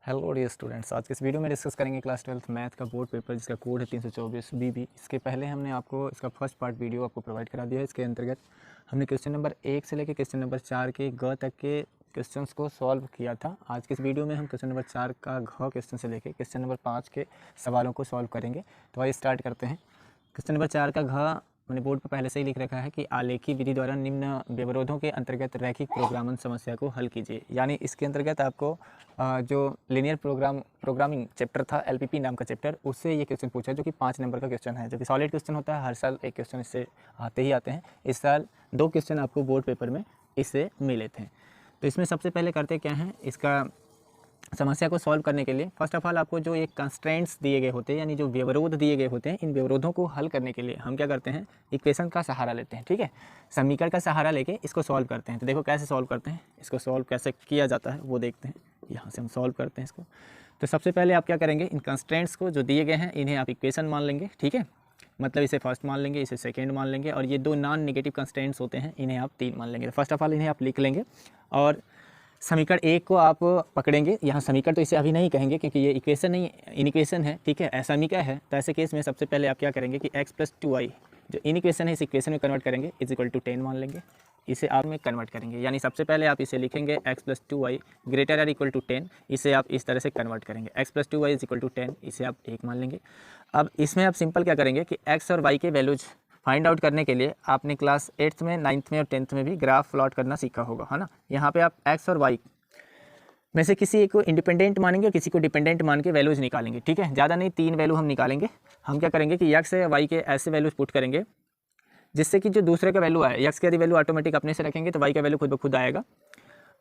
Hello dear students, आज के इस वीडियो में डिस्कस करेंगे क्लास 12th मैथ का बोर्ड पेपर जिसका कोड है 324 BB। इसके पहले हमने आपको इसका फर्स्ट पार्ट वीडियो आपको प्रोवाइड करा दिया है। इसके अंतर्गत हमने क्वेश्चन नंबर 1 से लेकर क्वेश्चन नंबर 4 के ग तक के क्वेश्चंस को सॉल्व किया था। आज के इस वीडियो में हम क्वेश्चन नंबर 4 का घ क्वेश्चन से लेकर क्वेश्चन नंबर 5 के सवालों को सॉल्व करेंगे। तो आइए स्टार्ट करते हैं। क्वेश्चन नंबर 4 का घ मैंने बोर्ड पर पहले से ही लिख रखा है कि आलेखी विधि द्वारा निम्न व्यवरोधों के अंतर्गत रैखिक प्रोग्रामन समस्या को हल कीजिए। यानी इसके अंतर्गत आपको जो लीनियर प्रोग्रामिंग चैप्टर था LPP नाम का चैप्टर, उससे ये क्वेश्चन पूछा जो कि 5 नंबर का क्वेश्चन है। जब सॉलिड क्वेश्चन होता है हर साल एक क्वेश्चन इससे आते ही आते हैं। इस साल 2 क्वेश्चन आपको बोर्ड पेपर में इससे मिले थे। तो इसमें सबसे पहले करते क्या हैं, इसका समस्या को सॉल्व करने के लिए फर्स्ट ऑफ ऑल आपको जो एक कंस्ट्रेंट्स दिए गए होते हैं, यानी जो व्यवरोध दिए गए होते हैं, इन व्यवरोधों को हल करने के लिए हम क्या करते हैं, इक्वेशन का सहारा लेते हैं। ठीक है, समीकरण का सहारा लेके इसको सॉल्व करते हैं। तो देखो कैसे सॉल्व करते हैं, इसको सॉल्व कैसे किया जाता है वो देखते हैं। यहाँ से हम सॉल्व करते हैं इसको। तो सबसे पहले आप क्या करेंगे, इन कंस्ट्रेंट्स को जो दिए गए हैं इन्हें आप इक्वेशन मान लेंगे। ठीक है, मतलब इसे फर्स्ट मान लेंगे, इसे सेकेंड मान लेंगे, और ये 2 नॉन नेगेटिव कंस्ट्रेंट्स होते हैं इन्हें आप 3 मान लेंगे। तो फर्स्ट ऑफ ऑल इन्हें आप लिख लेंगे और समीकरण 1 को आप पकड़ेंगे। यहाँ समीकरण तो इसे अभी नहीं कहेंगे क्योंकि ये इक्वेशन नहीं, इनइक्वेशन है। ठीक है, समीकरण है। तो ऐसे केस में सबसे पहले आप क्या करेंगे कि x + 2y जो इनइक्वेशन है इस इक्वेशन में कन्वर्ट करेंगे = 10 मान लेंगे। इसे आप में कन्वर्ट करेंगे, यानी सबसे पहले आप इसे लिखेंगे x + 2y ≥ 10। इसे आप इस तरह से कन्वर्ट करेंगे, x + 2y = 10, इसे आप 1 मान लेंगे। अब इसमें आप सिंपल क्या करेंगे कि x और y के वैल्यूज फाइंड आउट करने के लिए आपने क्लास 8th में, 9th में और 10th में भी ग्राफ प्लॉट करना सीखा होगा, है ना। यहाँ पे आप x और y में से किसी एक को इंडिपेंडेंट मानेंगे और किसी को डिपेंडेंट मान के वैल्यूज़ निकालेंगे। ठीक है, ज़्यादा नहीं, 3 वैल्यू हम निकालेंगे। हम क्या करेंगे कि x या y के ऐसे वैल्यूज पुट करेंगे जिससे कि जो दूसरे का वैल्यू आए, x की यदि वैल्यू ऑटोमेटिक अपने से रखेंगे तो y का वैल्यू खुद ब खुद आएगा,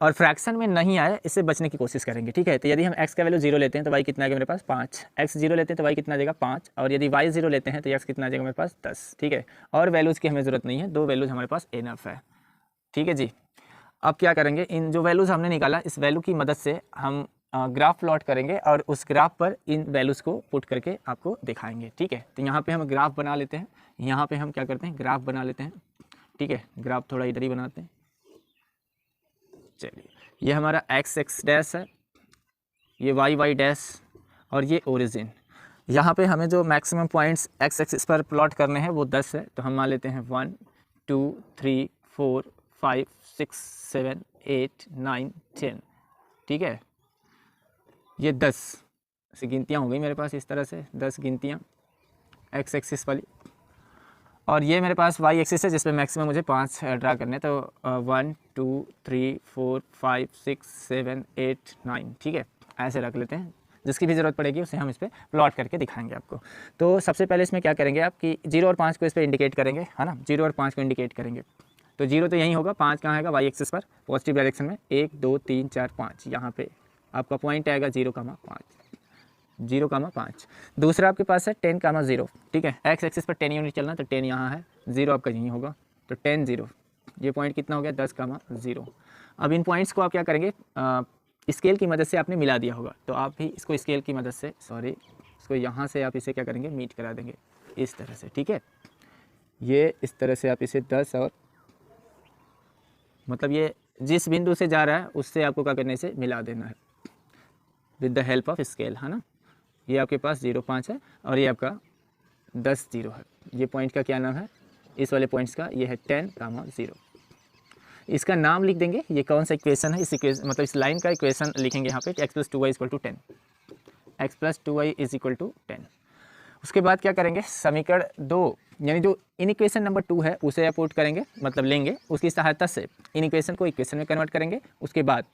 और फ्रैक्शन में नहीं आए इससे बचने की कोशिश करेंगे। ठीक है, तो यदि हम x का वैल्यू 0 लेते हैं तो y कितना आएगा मेरे पास 5, x 0 लेते हैं तो y कितना आ जाएगा 5, और यदि y 0 लेते हैं तो x कितना आ जाएगा मेरे पास 10। ठीक है, और वैल्यूज़ की हमें ज़रूरत नहीं है, 2 वैल्यूज़ हमारे पास इनफ है। ठीक है जी, अब क्या करेंगे, इन जो वैल्यूज़ हमने निकाला इस वैल्यू की मदद से हम ग्राफ प्लॉट करेंगे और उस ग्राफ पर इन वैल्यूज़ को पुट करके आपको दिखाएंगे। ठीक है, तो यहाँ पे हम ग्राफ बना लेते हैं। यहाँ पे हम क्या करते हैं, ग्राफ बना लेते हैं। ठीक है, ग्राफ थोड़ा इधर ही बनाते हैं। चलिए, ये हमारा x डैश है, ये y डैश, और ये ओरिजिन। यहाँ पे हमें जो मैक्सिमम पॉइंट्स x एक्सिस पर प्लॉट करने हैं वो 10 है। तो हम मान लेते हैं 1 2 3 4 5 6 7 8 9 10। ठीक है, ये 10 ऐसी गिनतियाँ हो गई मेरे पास, इस तरह से 10 गिनतियाँ x एक्सिस वाली, और ये मेरे पास y एक्सिस है जिसमें मैक्सिमम मुझे 5 ड्रा करने। तो 1 2 3 4 5 6 7 8 9। ठीक है, ऐसे रख लेते हैं, जिसकी भी ज़रूरत पड़ेगी उसे हम इस पर प्लॉट करके दिखाएंगे आपको। तो सबसे पहले इसमें क्या करेंगे आप कि 0 और 5 को इस पर इंडिकेट करेंगे, है ना। 0 और 5 को इंडिकेट करेंगे तो 0 तो यहीं होगा, 5 कहाँ आएगा, y एक्सिस पर पॉजिटिव डायरेक्शन में। 1 2 3 4 5 यहाँ पे आपका पॉइंट आएगा 0,5, 0,5। दूसरा आपके पास है 10,0। ठीक है, x एक्सिस पर 10 यूनिट चलना, तो 10 यहाँ है, 0 आपका यहीं होगा, तो 10 0। ये पॉइंट कितना हो गया, 10,0। अब इन पॉइंट्स को आप क्या करेंगे, स्केल की मदद से आपने मिला दिया होगा, तो आप भी इसको स्केल की मदद से, इसको यहाँ से आप इसे क्या करेंगे, मीट करा देंगे इस तरह से। ठीक है, ये इस तरह से आप इसे 10 और मतलब ये जिस बिंदु से जा रहा है उससे आपको क्या करने से मिला देना है with the help of scale, है ना। ये आपके पास 0,5 है और ये आपका 10 0 है। ये पॉइंट का क्या नाम है, इस वाले पॉइंट्स का, ये है 10,0। इसका नाम लिख देंगे, ये कौन सा इक्वेशन है, इस इक्वेशन मतलब इस लाइन का इक्वेशन लिखेंगे यहाँ पे, x + 2y = 10, x + 2y = 10। उसके बाद क्या करेंगे, समीकरण 2 यानी जो इन इक्वेशन नंबर 2 है उसे आप पुट करेंगे, मतलब लेंगे, उसकी सहायता से इन इक्वेशन को इक्वेशन में कन्वर्ट करेंगे। उसके बाद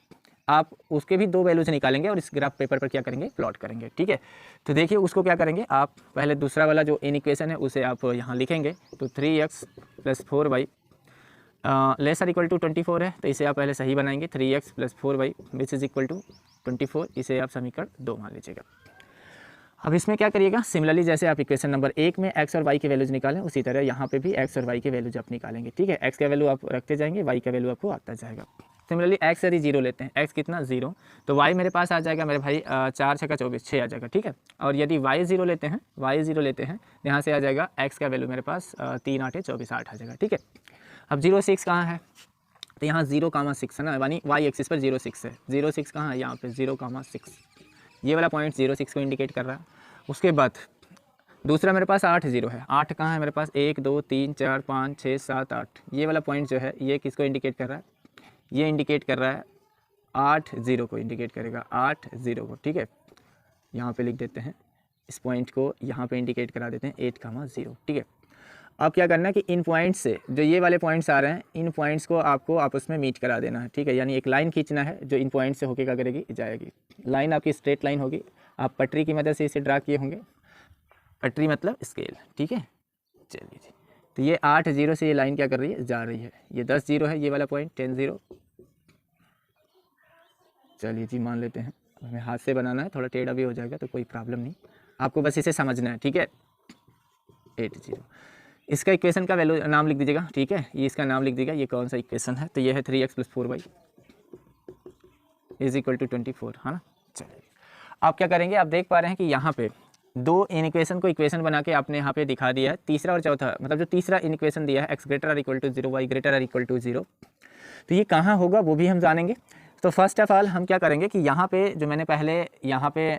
आप उसके भी 2 वैल्यूज निकालेंगे और इस ग्राफ पेपर पर क्या करेंगे, प्लॉट करेंगे। ठीक है, तो देखिए उसको क्या करेंगे, आप पहले दूसरा वाला जो इन इक्वेशन है उसे आप यहाँ लिखेंगे। तो 3x + 4y < 24 है, तो इसे आप पहले सही बनाएंगे। 3x + 4y = 24, इसे आप समीकरण 2 मान लीजिएगा। अब इसमें क्या करिएगा, सिमिलरली जैसे आप इक्वेशन नंबर 1 में x और y के वैल्यूज निकालें, उसी तरह यहाँ पे भी x और y के वैल्यूज आप निकालेंगे। ठीक है, x का वैल्यू आप रखते जाएंगे, y का वैल्यू आपको आता जाएगा। सिमिलरली x यदि 0 लेते हैं, x कितना 0, तो y मेरे पास आ जाएगा मेरे भाई 4 6 24 6 आ जाएगा। ठीक है, और यदि y 0 लेते हैं यहाँ से आ जाएगा x का वैल्यू मेरे पास 3 8 24 8 आ जाएगा। ठीक है, अब 0 6 कहाँ है, तो यहाँ 0,6 है ना, यानी y एक्सिस पर 0 6 है। 0 6 कहाँ है, यहाँ पे 0,6। ये वाला पॉइंट 06 को इंडिकेट कर रहा है। उसके बाद दूसरा मेरे पास 8 0 है। 8 कहाँ है मेरे पास, 1 2 3 4 5 6 7 8। ये वाला पॉइंट जो है ये किसको इंडिकेट कर रहा है, ये इंडिकेट कर रहा है 8 0 को इंडिकेट करेगा, 8 0 को। ठीक है, यहाँ पे लिख देते हैं, इस पॉइंट को यहाँ पे इंडिकेट करा देते हैं 8 0। ठीक है, अब क्या करना है कि इन पॉइंट्स से जो ये वाले पॉइंट्स आ रहे हैं, इन पॉइंट्स को आपको आपस में मीट करा देना है। ठीक है, यानी एक लाइन खींचना है जो इन पॉइंट से होके क्या करेगी, जाएगी। लाइन आपकी स्ट्रेट लाइन होगी, आप पटरी की मदद से इसे ड्रा किए होंगे, पटरी मतलब स्केल। ठीक है, चलिए जी, तो ये 8 0 से ये लाइन क्या कर रही है, जा रही है। ये 10 0 है, ये वाला पॉइंट 10 0। चलिए जी, मान लेते हैं, हमें हाथ से बनाना है, थोड़ा टेढ़ा भी हो जाएगा तो कोई प्रॉब्लम नहीं, आपको बस इसे समझना है। ठीक है, 8 0। इसका इक्वेशन का वैल्यू नाम लिख दीजिएगा। ठीक है, ये इसका नाम लिख दीजिएगा, ये कौन सा इक्वेशन है, तो ये है 3x + 4y = 24, है ना। चलिए, आप क्या करेंगे, आप देख पा रहे हैं कि यहाँ पे दो इन इक्वेशन को इक्वेशन बना के आपने यहाँ पे दिखा दिया है। तीसरा और चौथा, मतलब जो तीसरा इन इक्वेशन दिया है x > 0 y > 0, तो ये कहाँ होगा वो भी हम जानेंगे। तो फर्स्ट ऑफ ऑल हम क्या करेंगे कि यहाँ पे जो मैंने पहले यहाँ पे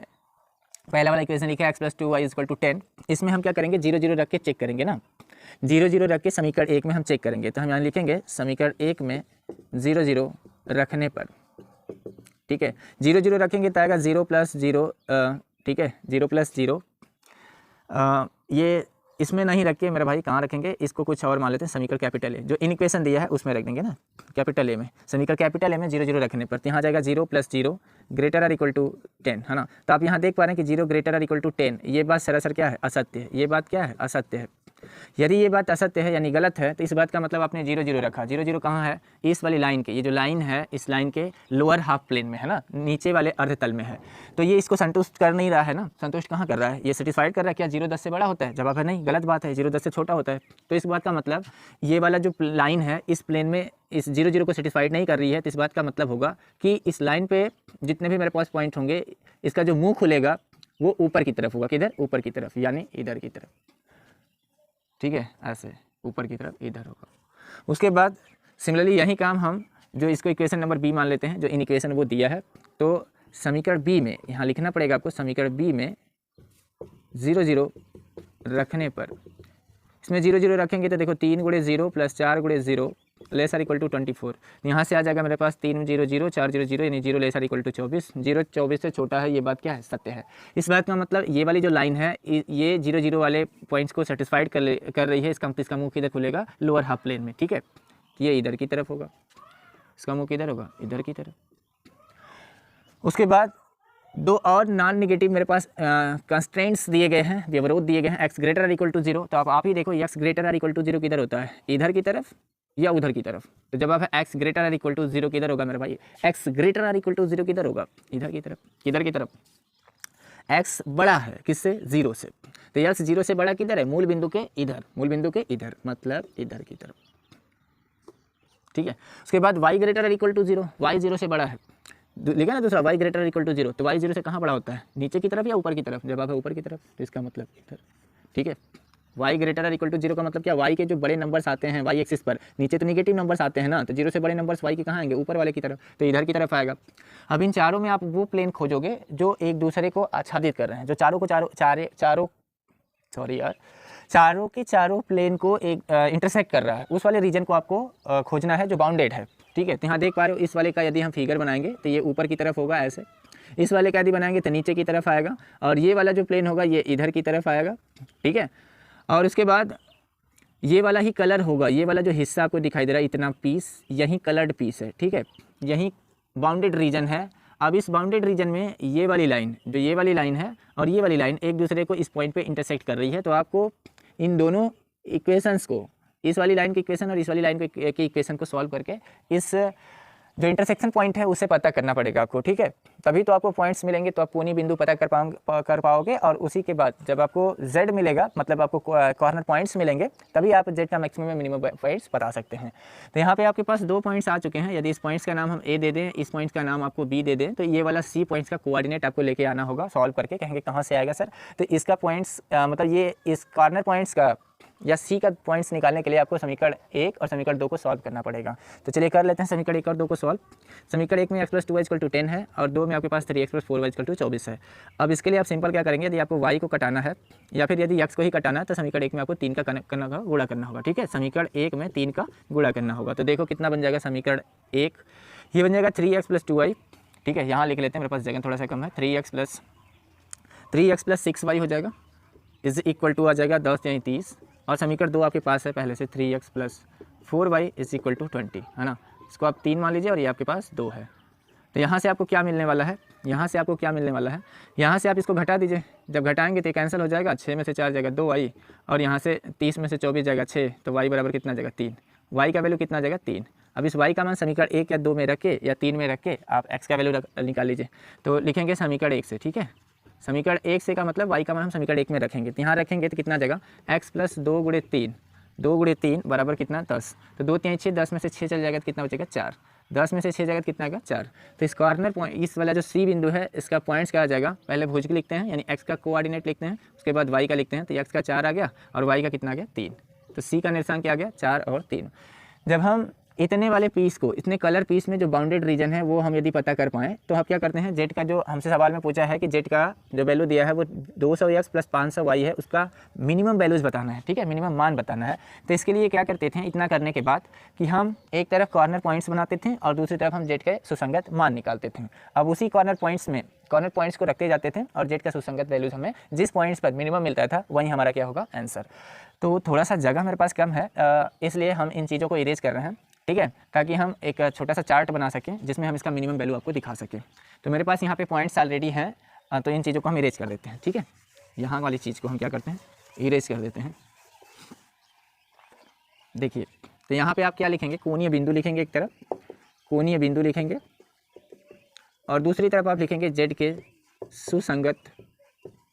पहला वाला इक्वेशन लिखा है x + 2y = 10, इसमें हम क्या करेंगे, 0 0 रख के चेक करेंगे ना। 0 0 रख के समीकरण 1 में हम चेक करेंगे, तो हम यहाँ लिखेंगे समीकरण 1 में 0 0 रखने पर। ठीक है, 0 0 रखेंगे तो आएगा 0 + 0। ठीक है, 0 + 0। ये इसमें नहीं रख के मेरा भाई कहाँ रखेंगे, इसको कुछ और मान लेते हैं, समीकरण कैपिटल ए जो इन इक्वेशन दिया है उसमें रख देंगे ना, कैपिटल ए में। समीकरण कैपिटल ए में 0 0 रखने पर यहाँ जाएगा 0 + 0 > 10, है ना। तो आप यहाँ देख पा रहे हैं कि 0 > 10, ये बात सरासर क्या है, असत्य है। ये बात क्या है, असत्य है। यदि ये बात असत्य है यानी गलत है, तो इस बात का मतलब आपने 0 0 रखा। 0 0 कहाँ है, इस वाली लाइन के, ये जो लाइन है इस लाइन के लोअर हाफ प्लेन में है ना, नीचे वाले अर्धतल में है। तो ये इसको संतुष्ट कर नहीं रहा है ना, संतुष्ट कहाँ कर रहा है, ये सेटिस्फाइड कर रहा है। क्या 0 10 से बड़ा होता है, जवाब है नहीं, गलत बात है, 0 10 से छोटा होता है। तो इस बात का मतलब ये वाला जो लाइन है इस प्लेन में इस 0 0 को सेटिस्फाइड नहीं कर रही है, तो इस बात का मतलब होगा कि इस लाइन पे जितने भी मेरे पास पॉइंट होंगे, इसका जो मुँह खुलेगा वो ऊपर की तरफ होगा। किधर, ऊपर की तरफ, यानी इधर की तरफ। ठीक है, ऐसे ऊपर की तरफ इधर होगा। उसके बाद सिमिलरली यही काम हम जो इसको इक्वेशन नंबर बी मान लेते हैं, जो इन इक्वेशन वो दिया है, तो समीकरण बी में यहाँ लिखना पड़ेगा आपको, समीकरण बी में 0 0 रखने पर, इसमें 0 0 रखेंगे तो देखो 3 × 0 + 4 × 0 > 24। यहाँ से आ जाएगा मेरे पास 3 0 0 4 0 0 यानी 0 > 24। 0 24 से छोटा है, ये बात क्या है, सत्य है। इस बात का मतलब ये वाली जो लाइन है ये 0 0 वाले पॉइंट्स को सेटिस्फाइड कर रही है। इसका मुँह किधर खुलेगा, लोअर हाफ प्लेन में। ठीक है, ये इधर की तरफ होगा, इसका मुँह किधर होगा, इधर की तरफ। उसके बाद दो और नॉन निगेटिव मेरे पास कंस्ट्रेंट्स दिए गए हैं, व्यवरोध दिए गए हैं, x > 0। तो आप ही देखो x > 0 किधर होता है, इधर की तरफ या उधर की तरफ। तो जवाब है x > 0 किधर होगा मेरे भाई, x > 0 किधर होगा, इधर की तरफ। किधर की तरफ, x बड़ा है किससे, 0 से, तो x 0 से बड़ा किधर है, मूल बिंदु के इधर, मूल बिंदु के इधर, मतलब इधर की तरफ। ठीक है, उसके बाद y > 0, y 0 से बड़ा है, लिखा ना दूसरा, y > 0। तो y 0 से कहाँ बड़ा होता है, नीचे की तरफ या ऊपर की तरफ, जवाब है ऊपर की तरफ, तो इसका मतलब इधर। ठीक है, y > 0 का मतलब क्या, y के जो बड़े नंबर्स आते हैं y एक्सिस पर, नीचे तो निगेटिव नंबर्स आते हैं ना, तो 0 से बड़े नंबर्स y के कहाँ आएंगे, ऊपर वाले की तरफ, तो इधर की तरफ आएगा। अब इन चारों में आप वो प्लेन खोजोगे जो एक दूसरे को आच्छादित कर रहे हैं, जो चारों के चारों प्लेन को एक इंटरसेक्ट कर रहा है, उस वाले रीजन को आपको खोजना है जो बाउंडेड है। ठीक है, तो यहाँ देख पा रहे हो, इस वाले का यदि हम फिगर बनाएंगे तो ये ऊपर की तरफ होगा ऐसे, इस वाले का यदि बनाएंगे तो नीचे की तरफ आएगा, और ये वाला जो प्लेन होगा ये इधर की तरफ आएगा। ठीक है, और उसके बाद ये वाला ही कलर होगा, ये वाला जो हिस्सा आपको दिखाई दे रहा है इतना पीस, यही कलर्ड पीस है। ठीक है, यही बाउंडेड रीजन है। अब इस बाउंडेड रीजन में ये वाली लाइन, जो ये वाली लाइन है और ये वाली लाइन एक दूसरे को इस पॉइंट पे इंटरसेक्ट कर रही है, तो आपको इन दोनों इक्वेशंस को, इस वाली लाइन की इक्वेशन और इस वाली लाइन की इक्वेशन को सॉल्व करके इस जो इंटरसेक्शन पॉइंट है उसे पता करना पड़ेगा आपको। ठीक है, तभी तो आपको पॉइंट्स मिलेंगे, तो आप कोनी बिंदु पता कर पाओगे, और उसी के बाद जब आपको z मिलेगा, मतलब आपको कॉर्नर पॉइंट्स मिलेंगे, तभी आप z का मैक्सिमम या मिनिमम पॉइंट्स बता सकते हैं। तो यहाँ पे आपके पास 2 पॉइंट्स आ चुके हैं। यदि इस पॉइंट्स का नाम हम a दे दें, इस पॉइंट्स का नाम आपको b दे दें, तो ये वाला c पॉइंट्स का कोऑर्डिनेट आपको लेके आना होगा। सॉल्व करके कहेंगे कहाँ से आएगा सर, तो इसका पॉइंट्स मतलब ये इस कॉर्नर पॉइंट्स का या सी का पॉइंट्स निकालने के लिए आपको समीकरण 1 और समीकरण 2 को सॉल्व करना पड़ेगा। तो चलिए कर लेते हैं समीकरण 1 और 2 को सॉल्व। समीकरण 1 में x + 2y = 10 है और 2 में आपके पास 3x + 4y = 24 है। अब इसके लिए आप सिंपल क्या करेंगे, यदि आपको y को कटाना है या फिर यदि x को ही कटाना है तो समीकरण 1 में आपको 3 का गुणा करना होगा। ठीक है, समीकरण 1 में 3 का गुणा करना होगा। तो देखो कितना बन जाएगा समीकरण 1, ये बन जाएगा 3x + 2y। ठीक है, यहाँ लिख लेते हैं, मेरे पास जगह थोड़ा सा कम है। 3x + 6y हो जाएगा इज इक्वल टू आ जाएगा 10 यानी 30। और समीकरण 2 आपके पास है पहले से 3x + 4y = 20, है ना। इसको आप 3 मान लीजिए और ये आपके पास 2 है। तो यहाँ से आपको क्या मिलने वाला है, यहाँ से आपको क्या मिलने वाला है, यहाँ से आप इसको घटा दीजिए। जब घटाएंगे तो ये कैंसिल हो जाएगा, 6 में से 4 जाएगा 2y और यहाँ से 30 में से 24 जाएगा 6, तो y बराबर कितना जाएगा 3। y का वैल्यू कितना जाएगा 3। अब इस y का मान समीकरण 1 या 2 में रख के या 3 में रख के आप x का वैल्यू निकाल लीजिए। तो लिखेंगे समीकरण 1 से। ठीक है, समीकरण 1 से का मतलब y का मान हम समीकरण 1 में रखेंगे, तो यहाँ रखेंगे तो कितना जाएगा x + 2 × 3, 2 × 3 बराबर कितना 10। तो 2 3 6, 10 में से 6 चल जाएगा तो कितना बचेगा 4, 10 में से 6 जाएगा तो कितना आएगा 4। तो इस कॉर्नर पॉइंट, इस वाला जो सी बिंदु है इसका पॉइंट्स क्या आ जाएगा, पहले भुज लिखते हैं यानी x का कोऑर्डिनेट लिखते हैं, उसके बाद y का लिखते हैं। तो x का 4 आ गया और y का कितना आ गया 3। तो सी का निर्देशांक क्या आ गया 4 और 3। जब हम इतने वाले पीस को, इतने कलर पीस में जो बाउंडेड रीजन है वो हम यदि पता कर पाएँ तो हम क्या करते हैं, जेड का जो हमसे सवाल में पूछा है कि जेड का जो वैल्यू दिया है वो 200x + 500y है, उसका मिनिमम वैल्यूज़ बताना है। ठीक है, मिनिमम मान बताना है। तो इसके लिए क्या करते थे, इतना करने के बाद कि हम एक तरफ कॉर्नर पॉइंट्स बनाते थे और दूसरी तरफ हम जेड के सुसंगत मान निकालते थे। अब उसी कॉर्नर पॉइंट्स को रखते जाते थे और जेड का सुसंगत वैल्यूज़ हमें जिस पॉइंट्स पर मिनिमम मिलता था वहीं हमारा क्या होगा आंसर। तो थोड़ा सा जगह मेरे पास कम है, इसलिए हम इन चीज़ों को इरेज कर रहे हैं। ठीक है, ताकि हम एक छोटा सा चार्ट बना सकें जिसमें हम इसका मिनिमम वैल्यू आपको दिखा सकें। तो मेरे पास यहाँ पे पॉइंट्स ऑलरेडी हैं, तो इन चीज़ों को हम इरेज कर देते हैं। ठीक है, यहाँ वाली चीज़ को हम क्या करते हैं, इरेज कर देते हैं। देखिए, तो यहाँ पे आप क्या लिखेंगे, कोणीय बिंदु लिखेंगे, एक तरफ कोणीय बिंदु लिखेंगे और दूसरी तरफ आप लिखेंगे जेड के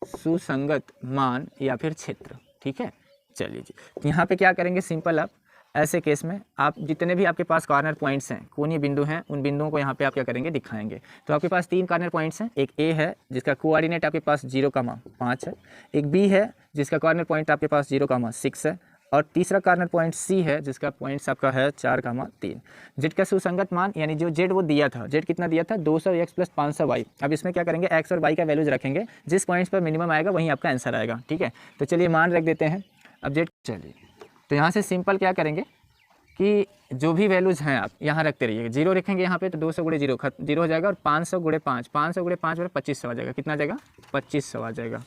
सुसंगत मान या फिर क्षेत्र। ठीक है, चलिए जी, यहाँ पे क्या करेंगे, सिंपल आप ऐसे केस में आप जितने भी आपके पास कॉर्नर पॉइंट्स हैं, कोणीय बिंदु हैं, उन बिंदुओं को यहाँ पे आप क्या करेंगे, दिखाएंगे। तो आपके पास 3 कॉर्नर पॉइंट्स हैं, एक ए है जिसका कोऑर्डिनेट आपके पास 0,5 है, एक बी है जिसका कॉर्नर पॉइंट आपके पास 0,6 है और तीसरा कॉर्नर पॉइंट सी है जिसका पॉइंट्स आपका है 4,3। जेड का सुसंगत मान यानी जो जेड वो दिया था, जेड कितना दिया था 200x + 500y। अब इसमें क्या करेंगे, एक्स और वाई का वैल्यूज रखेंगे, जिस पॉइंट्स पर मिनिमम आएगा वहीं आपका आंसर आएगा। ठीक है, तो चलिए मान रख देते हैं। अब जेड, चलिए तो यहाँ से सिंपल क्या करेंगे कि जो भी वैल्यूज़ हैं आप यहाँ रखते रहिएगा। 0 रखेंगे यहाँ पे तो 200 × 0 0 हो जाएगा और 500 × 5 500 × 5 2500 आ जाएगा। कितना आ जाएगा 2500 आ जाएगा।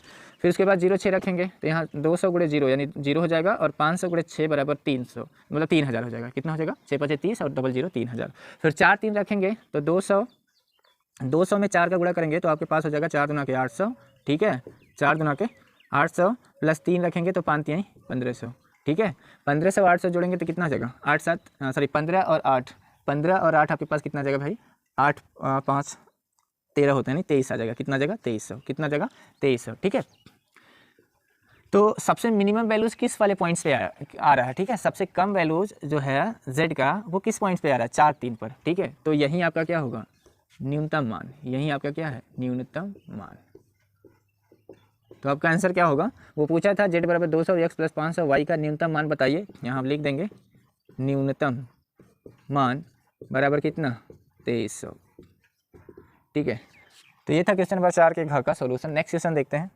फिर उसके बाद 0 6 रखेंगे तो यहाँ 200 × 0 यानी 0 हो जाएगा और 500 × 6 बराबर 300, मतलब 3000 हो जाएगा। कितना हो जाएगा 6 5 30 और 0 0 3000। फिर 4 3 रखेंगे तो 200 में 4 का गुणा करेंगे तो आपके पास हो जाएगा 4 दूना के 800। ठीक है, 4 दूना के 800 प्लस 3 रखेंगे तो 5 3 1500। ठीक है, 1500 800 जोड़ेंगे तो कितना आ जाएगा 15 और 8, 15 और 8 आपके पास कितना आ जाएगा भाई, 8 5 13 होते हैं, नहीं 23 आ जाएगा। कितना आ जाएगा 2300, कितना आ जाएगा 2300। ठीक है, तो सबसे मिनिमम वैल्यूज़ किस वाले पॉइंट्स पे आ रहा है। ठीक है, सबसे कम वैल्यूज़ जो है जेड का वो किस पॉइंट्स पे आ रहा है, 4 3 पर। ठीक है, तो यहीं आपका क्या होगा न्यूनतम मान, यहीं आपका क्या है न्यूनतम मान। तो आपका आंसर क्या होगा, वो पूछा था जेड बराबर 200x + 500y का न्यूनतम मान बताइए। यहाँ हम लिख देंगे न्यूनतम मान बराबर कितना 2300। ठीक है, तो ये था क्वेश्चन नंबर 4 के घ का सॉल्यूशन। नेक्स्ट क्वेश्चन देखते हैं।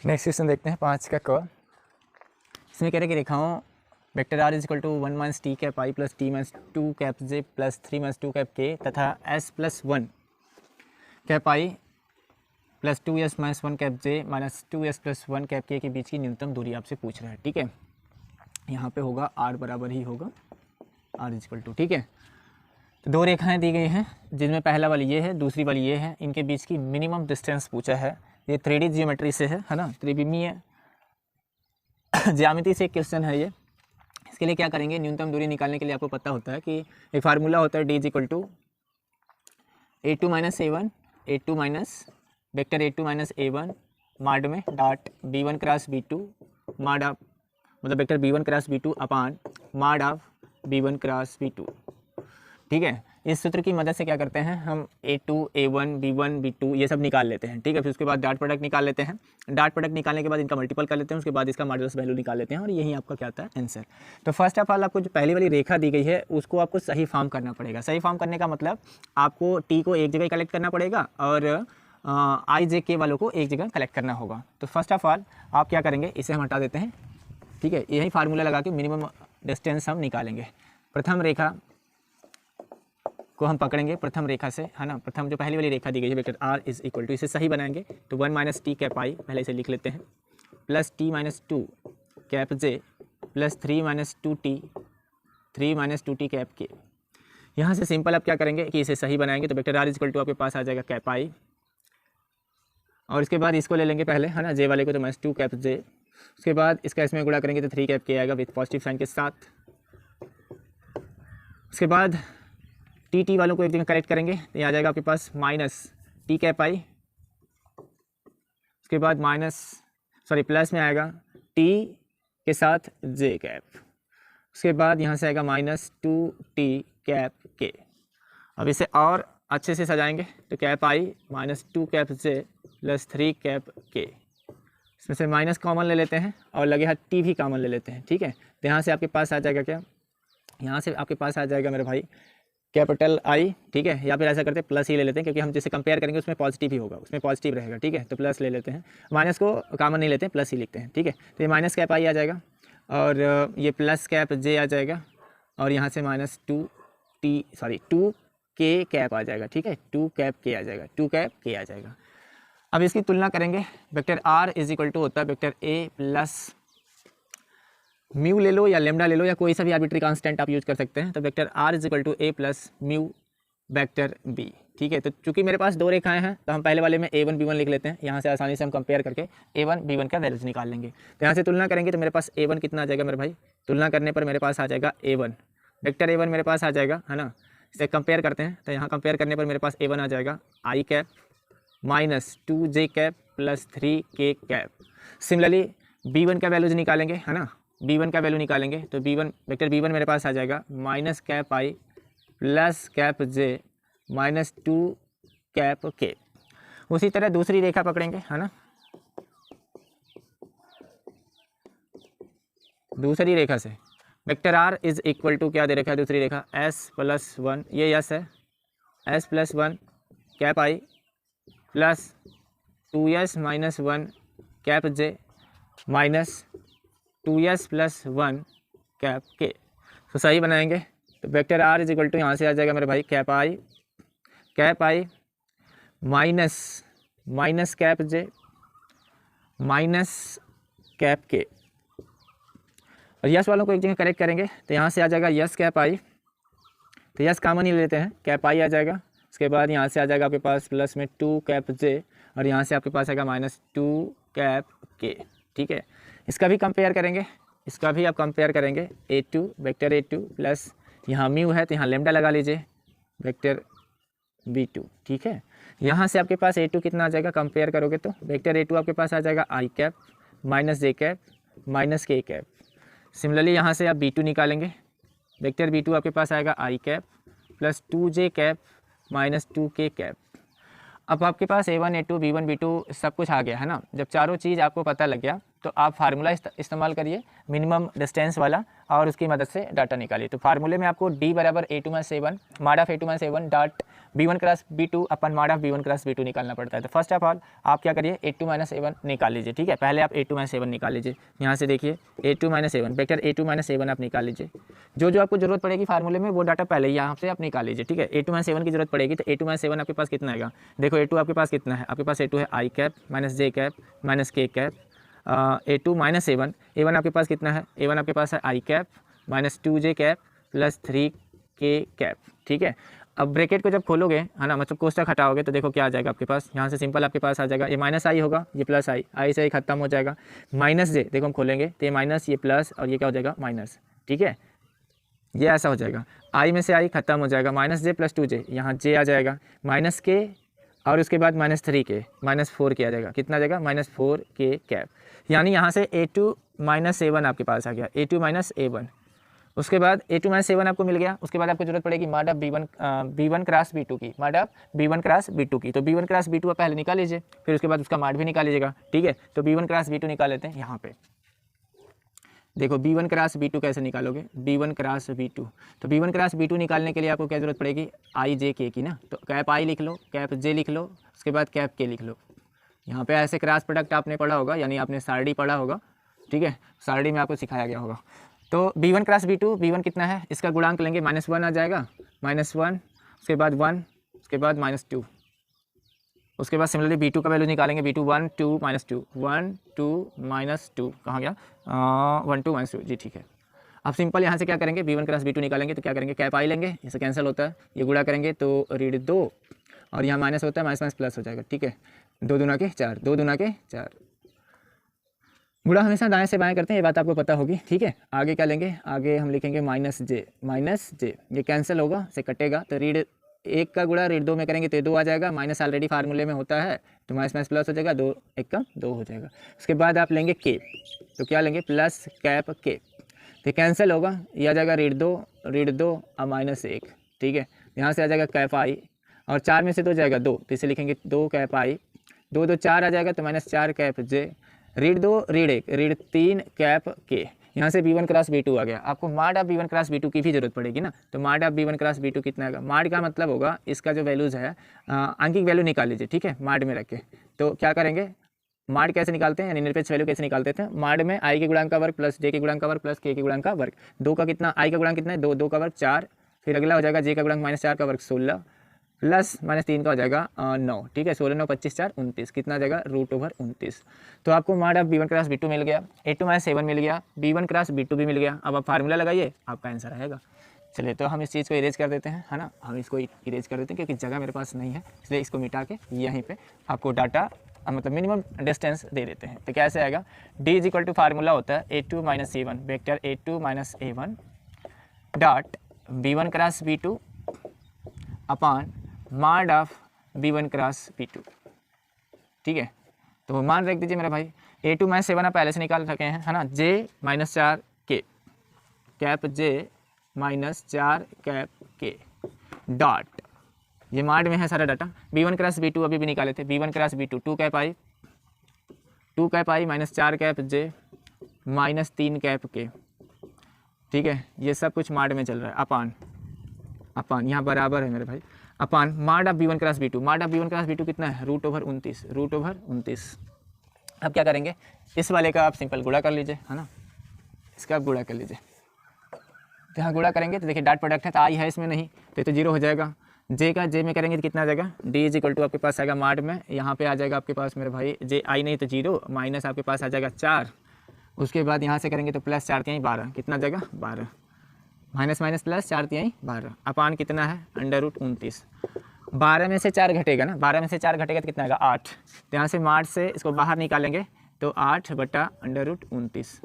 नेक्स्ट क्वेश्चन देखते हैं 5 का क। इसमें कह रहे कि रेखाओं vector r = 1 - t cap i + t - 2 cap j + 3 - 2 cap k तथा s + 1 cap i + 2s - 1 cap j - 2s + 1 cap k के बीच की न्यूनतम दूरी आपसे पूछ रहा है। ठीक है, यहाँ पे होगा r बराबर ही होगा r = ठीक है, तो 2 रेखाएं दी गई हैं जिनमें पहला वाली ये है, दूसरी वाली ये है। इनके बीच की मिनिमम डिस्टेंस पूछा है। ये 3D जियोमेट्री से है ना, त्रिविमीय ज्यामिति से एक क्वेश्चन है ये। इसके लिए क्या करेंगे, न्यूनतम दूरी निकालने के लिए आपको पता होता है कि एक फार्मूला होता है d = a2 - a1 a2 vector a2 - a1 माड में डॉट b1 क्रॉस b2 माड ऑफ, मतलब vector b1 cross b2 upon mod of b1 cross b2। ठीक है। इस सूत्र की मदद से क्या करते हैं हम A2 A1 B1 B2 ये सब निकाल लेते हैं, ठीक है। फिर उसके बाद डॉट प्रोडक्ट निकाल लेते हैं, डॉट प्रोडक्ट निकालने के बाद इनका मल्टीपल कर लेते हैं, उसके बाद इसका मॉडुलस वैल्यू निकाल लेते हैं और यही आपका क्या आता है आंसर। तो फर्स्ट ऑफ ऑल आपको जो पहली वाली रेखा दी गई है उसको आपको सही फॉर्म करना पड़ेगा। सही फॉर्म करने का मतलब आपको टी को एक जगह कलेक्ट करना पड़ेगा और आई जे के वालों को एक जगह कलेक्ट करना होगा। तो फर्स्ट ऑफ ऑल आप क्या करेंगे, इसे हम हटा देते हैं, ठीक है। यही फार्मूला लगा के मिनिमम डिस्टेंस हम निकालेंगे। प्रथम रेखा को हम पकड़ेंगे प्रथम रेखा से, है ना। प्रथम जो पहली वाली रेखा दी गई है vector r is equal to, इसे सही बनाएंगे तो 1 माइनस टी कैप आई, पहले इसे लिख लेते हैं, प्लस टी माइनस 2 कैप जे प्लस 3 माइनस 2 टी कैप के। यहाँ से सिंपल आप क्या करेंगे कि इसे सही बनाएंगे तो vector r is equal to आपके पास आ जाएगा कैप आई, और इसके बाद इसको ले लेंगे पहले, है ना, जे वाले को, तो माइनस 2 कैप जे। उसके बाद इसका इसमें गुणा करेंगे तो 3 कैप के आएगा विथ पॉजिटिव साइन के साथ। उसके बाद टी वालों को एक जगह करेक्ट करेंगे तो यहाँ आ जाएगा आपके पास माइनस टी कैप आई, उसके बाद प्लस में आएगा टी के साथ जे कैप, उसके बाद यहाँ से आएगा माइनस 2t कैप के। अब इसे और अच्छे से सजाएंगे तो cap i minus 2 cap J plus 3 cap के, इसमें से माइनस कॉमन ले लेते हैं और लगे हाथ टी भी कॉमन ले लेते हैं, ठीक है। तो यहाँ से आपके पास आ जाएगा क्या, यहाँ से आपके पास आ जाएगा मेरे भाई कैपिटल आई, ठीक है। या फिर ऐसा करते हैं प्लस ही ले लेते हैं क्योंकि हम जिसे कंपेयर करेंगे उसमें पॉजिटिव ही होगा, उसमें पॉजिटिव रहेगा, ठीक है। तो प्लस ले लेते हैं, माइनस को कॉमन नहीं लेते हैं, प्लस ही लिखते हैं, ठीक है। तो ये माइनस कैप आई आ जाएगा और ये प्लस कैप जे आ जाएगा और यहाँ से माइनस 2 के कैप आ जाएगा, ठीक है। 2 कैप के आ जाएगा, 2 कैप के आ जाएगा। अब इसकी तुलना करेंगे, vector r is equal to होता है वेक्टर a प्लस म्यू ले लो या लेमडा ले लो या कोई सा भी आर्बिट्री कांस्टेंट आप यूज कर सकते हैं। तो vector r is equal to a plus mu vector b, ठीक है। तो चूंकि मेरे पास दो रेखाएं हैं तो हम पहले वाले में a1 b1 लिख लेते हैं, यहाँ से आसानी से हम कंपेयर करके a1 b1 का वैल्यूज निकाल लेंगे। तो यहाँ से तुलना करेंगे तो मेरे पास a1 कितना आ जाएगा मेरे भाई, तुलना करने पर मेरे पास आ जाएगा a1, वेक्टर a1 मेरे पास आ जाएगा, है ना। इसे कंपेयर करते हैं तो यहाँ कंपेयर करने पर मेरे पास a1 आ जाएगा i cap minus 2j cap plus 3k cap. Similarly b1 का वैल्यूज निकालेंगे, है ना, b1 का वैल्यू निकालेंगे तो वेक्टर b1 मेरे पास आ जाएगा minus cap i plus cap j minus 2 cap के। उसी तरह दूसरी रेखा पकड़ेंगे, है ना, दूसरी रेखा से vector r is equal to क्या दे रखा है दूसरी रेखा, s प्लस 1, ये यस है, s plus 1 cap i plus 2s minus 1 cap j minus 2s plus 1 cap k. तो सही बनाएंगे तो vector r is equal to यहाँ से आ जाएगा मेरे भाई cap i minus cap j minus cap k, और यस वालों को एक जगह करेक्ट करेंगे तो यहाँ से आ जाएगा यस कैप आई, तो यस कॉमन ही ले लेते हैं, कैप आई आ जाएगा। उसके बाद यहाँ से आ जाएगा आपके पास प्लस में 2 कैप जे और यहाँ से आपके पास आएगा माइनस 2 कैप के, ठीक है। इसका भी कंपेयर करेंगे, इसका भी आप कंपेयर करेंगे a2 वेक्टर a2 प्लस यहाँ म्यू है तो यहाँ लेमडा लगा लीजिए वेक्टर b2, ठीक है। यहाँ से आपके पास a2 कितना आ जाएगा, कंपेयर करोगे तो वेक्टर a2 आपके पास आ जाएगा i cap minus j cap minus k cap. Similarly यहाँ से आप b2 निकालेंगे, वेक्टर b2 आपके पास आएगा i cap plus 2j cap minus 2k cap. अब आपके पास a1 a2 b1 b2 सब कुछ आ गया, है ना। जब चारों चीज़ आपको पता लग गया तो आप फार्मूला इस्तेमाल करिए मिनिमम डिस्टेंस वाला और उसकी मदद से डाटा निकालिए। तो फार्मूले में आपको d बराबर a2 minus a1 mod of a2 minus a1 dot b1 cross b2 upon mod of b1 cross b2 निकालना पड़ता है। तो फर्स्ट ऑफ ऑल आप क्या करिए a2 माइनस a1 निकाल लीजिए, ठीक है। पहले आप a2 माइनस a1 निकाल लीजिए, यहाँ से देखिए a2 minus a1 vector a2 minus a1 आप निकाल लीजिए। जो आपको जरूरत पड़ेगी फार्मूले में वो डाटा पहले यहाँ से आप निकाल लीजिए, ठीक है। a2 माइनस a1 की जरूरत पड़ेगी तो a2 माइनस a1 आपके पास कितना आएगा, देखो a2 आपके पास कितना है, आपके पास a2 है i cap minus j cap minus k cap, a2 minus a1 आपके पास कितना है, a1 आपके पास है i cap minus 2j cap plus 3k cap, ठीक है। अब ब्रैकेट को जब खोलोगे, है ना, मतलब कोष्टक हटाओगे तो देखो क्या आ जाएगा आपके पास, यहाँ से सिंपल आपके पास आ जाएगा ये माइनस आई होगा, ये प्लस आई से ही खत्म हो जाएगा, माइनस जे, देखो हम खोलेंगे तो ये माइनस ये प्लस और ये क्या हो जाएगा माइनस, ठीक है। ये ऐसा हो जाएगा, आई में से आई खत्म हो जाएगा, माइनस जे प्लस 2j, यहाँ जे आ जाएगा माइनस के और उसके बाद माइनस 3k माइनस 4k आ जाएगा, कितना आ जाएगा माइनस 4k कैप। यानी यहाँ से a2 माइनस a1 आपके पास आ गया, a2 माइनस a1 उसके बाद A2 माइनस A1 आपको मिल गया। उसके बाद आपको जरूरत पड़ेगी माड ऑफ B1 क्रॉस B2 की, माड ऑफ B1 क्रॉस B2 की। तो B1 क्रॉस B2 आप पहले निकाल लीजिए, फिर उसके बाद उसका माड भी निकाल लीजिएगा, ठीक है। तो B1 क्रॉस B2 निकाल लेते हैं। यहाँ पे देखो B1 क्रॉस B2 कैसे निकालोगे, B1 क्रॉस B2। तो B1 क्रॉस B2 निकालने के लिए आपको क्या जरूरत पड़ेगी, आई जे के की ना। तो कैप आई लिख लो, कैप जे लिख लो, उसके बाद कैप के लिख लो। यहाँ पे ऐसे क्रॉस प्रोडक्ट आपने पढ़ा होगा, यानी आपने सारडी पढ़ा होगा, ठीक है, सारडी में आपको सिखाया गया होगा। तो B1 क्रॉस B2, B1 कितना है, इसका गुणांक लेंगे -1 आ जाएगा, -1, उसके बाद 1, उसके बाद -2। उसके बाद सिमिलरली B2 का वैल्यू निकालेंगे, B2 1 2 -2 1 2 -2 कहाँ गया, 1 2 -2 जी ठीक है। अब सिंपल यहाँ से क्या करेंगे, B1 क्रॉस B2 निकालेंगे तो क्या करेंगे, कैप आई लेंगे, इसे कैंसिल होता है, ये गुणा करेंगे तो रीड 2 और यहाँ माइनस होता है, माइनस माइनस प्लस हो जाएगा, ठीक है। 2 दूना के 4, 2 दूना के 4। गुणा हमेशा दाएं से बाएं करते हैं, ये बात आपको पता होगी, ठीक है। आगे क्या लेंगे, आगे हम लिखेंगे -j, ये कैंसिल होगा, से कटेगा, तो रीड 1 का गुणा रीड 2 में करेंगे तो 2 आ जाएगा, माइनस ऑलरेडी फार्मूले में होता है, तो माइनस माइनस प्लस हो जाएगा, 2 1 का 2 हो जाएगा। उसके बाद आप लेंगे के, तो क्या लेंगे, प्लस कैप के, तो कैंसिल होगा, ये आ जाएगा रीड 2 और -1, ठीक है। यहाँ से आ जाएगा कैप आई, और 4 में से 2 जाएगा 2, तो इसे लिखेंगे 2 कैप आई, 2 2 4 आ जाएगा, तो -4 कैप जे, रीड 2 रीड 1 रीड 3 कैप के। यहाँ से B1 क्रॉस B2 आ गया। आपको माड ऑफ B1 क्रॉस B2 की भी जरूरत पड़ेगी ना, तो mod of B1 cross B2 कितना आएगा, माड का मतलब होगा इसका जो वैल्यूज़ है, आंकिक वैल्यू निकाल लीजिए, ठीक है, माड में रख के। तो क्या करेंगे, माड कैसे निकालते हैं, यानी निरपेक्ष वैल्यू कैसे निकालते थे, माड में आई के गुणांक का वर्ग प्लस जे के गुणांक का वर्ग प्लस के गुणांक का वर्ग। 2 का कितना, आई का गुणांक कितना है, 2, 2 का वर्ग 4, फिर अगला हो जाएगा जे का गुणांक -4 का वर्ग 16 प्लस -3 का हो जाएगा 9, ठीक है। 16 9 25 4 29, कितना आ जाएगा, √29। तो आपको माड ऑफ B1 क्रॉस B2 मिल गया, A2 माइनस A1 मिल गया, B1 क्रॉस B2 भी मिल गया। अब आप फार्मूला लगाइए, आपका आंसर आएगा। चलिए तो हम इस चीज़ को इरेज कर देते हैं, है ना, हम इसको इरेज कर देते हैं, क्योंकि जगह मेरे पास नहीं है, इसलिए इसको मिटा के यहीं पे आपको डाटा मतलब मिनिमम डिस्टेंस दे देते हैं। तो कैसे आएगा, D is equal to formula होता है A2 minus A1, vector A2 minus A1 dot B1 cross B2 upon mod of B1 cross B2, ठीक है। तो मान रख दीजिए मेरा भाई, A2 माइनस A1 आप पहले से निकाल सके हैं, है ना, J -4 के, कैप J -4 कैप के डॉट, ये माड में है सारा डाटा। B1 क्रॉस B2 अभी भी निकाले थे, B1 क्रॉस B2 2 कैप आई -4 कैप J -3 कैप के, ठीक है। ये सब कुछ माड में चल रहा है, अपान यहाँ बराबर है मेरे भाई, अपान mod of B1 cross B2, माड ऑफ B1 क्रॉस B2 कितना है, √29। अब क्या करेंगे, इस वाले का आप सिंपल गुणा कर लीजिए, है ना, इसका आप गुणा कर लीजिए। तो यहाँ गुणा करेंगे तो देखिए डॉट प्रोडक्ट है, तो आई है इसमें नहीं, तो 0 हो जाएगा। जे का जे में करेंगे तो कितना आ जाएगा, D इज इक्वल टू आपके पास आएगा माड में, यहाँ पे आ जाएगा आपके पास मेरे भाई जे आई नहीं तो 0, माइनस आपके पास आ जाएगा 4, उसके बाद यहाँ से करेंगे तो प्लस 4 3 12, कितना आ जाएगा 12, माइनस माइनस प्लस 4 3 12, अपान कितना है √29। 12 में से 4 घटेगा ना, 12 में से 4 घटेगा तो कितना आएगा 8, तो यहाँ से माड से इसको बाहर निकालेंगे तो 8 बटा √29,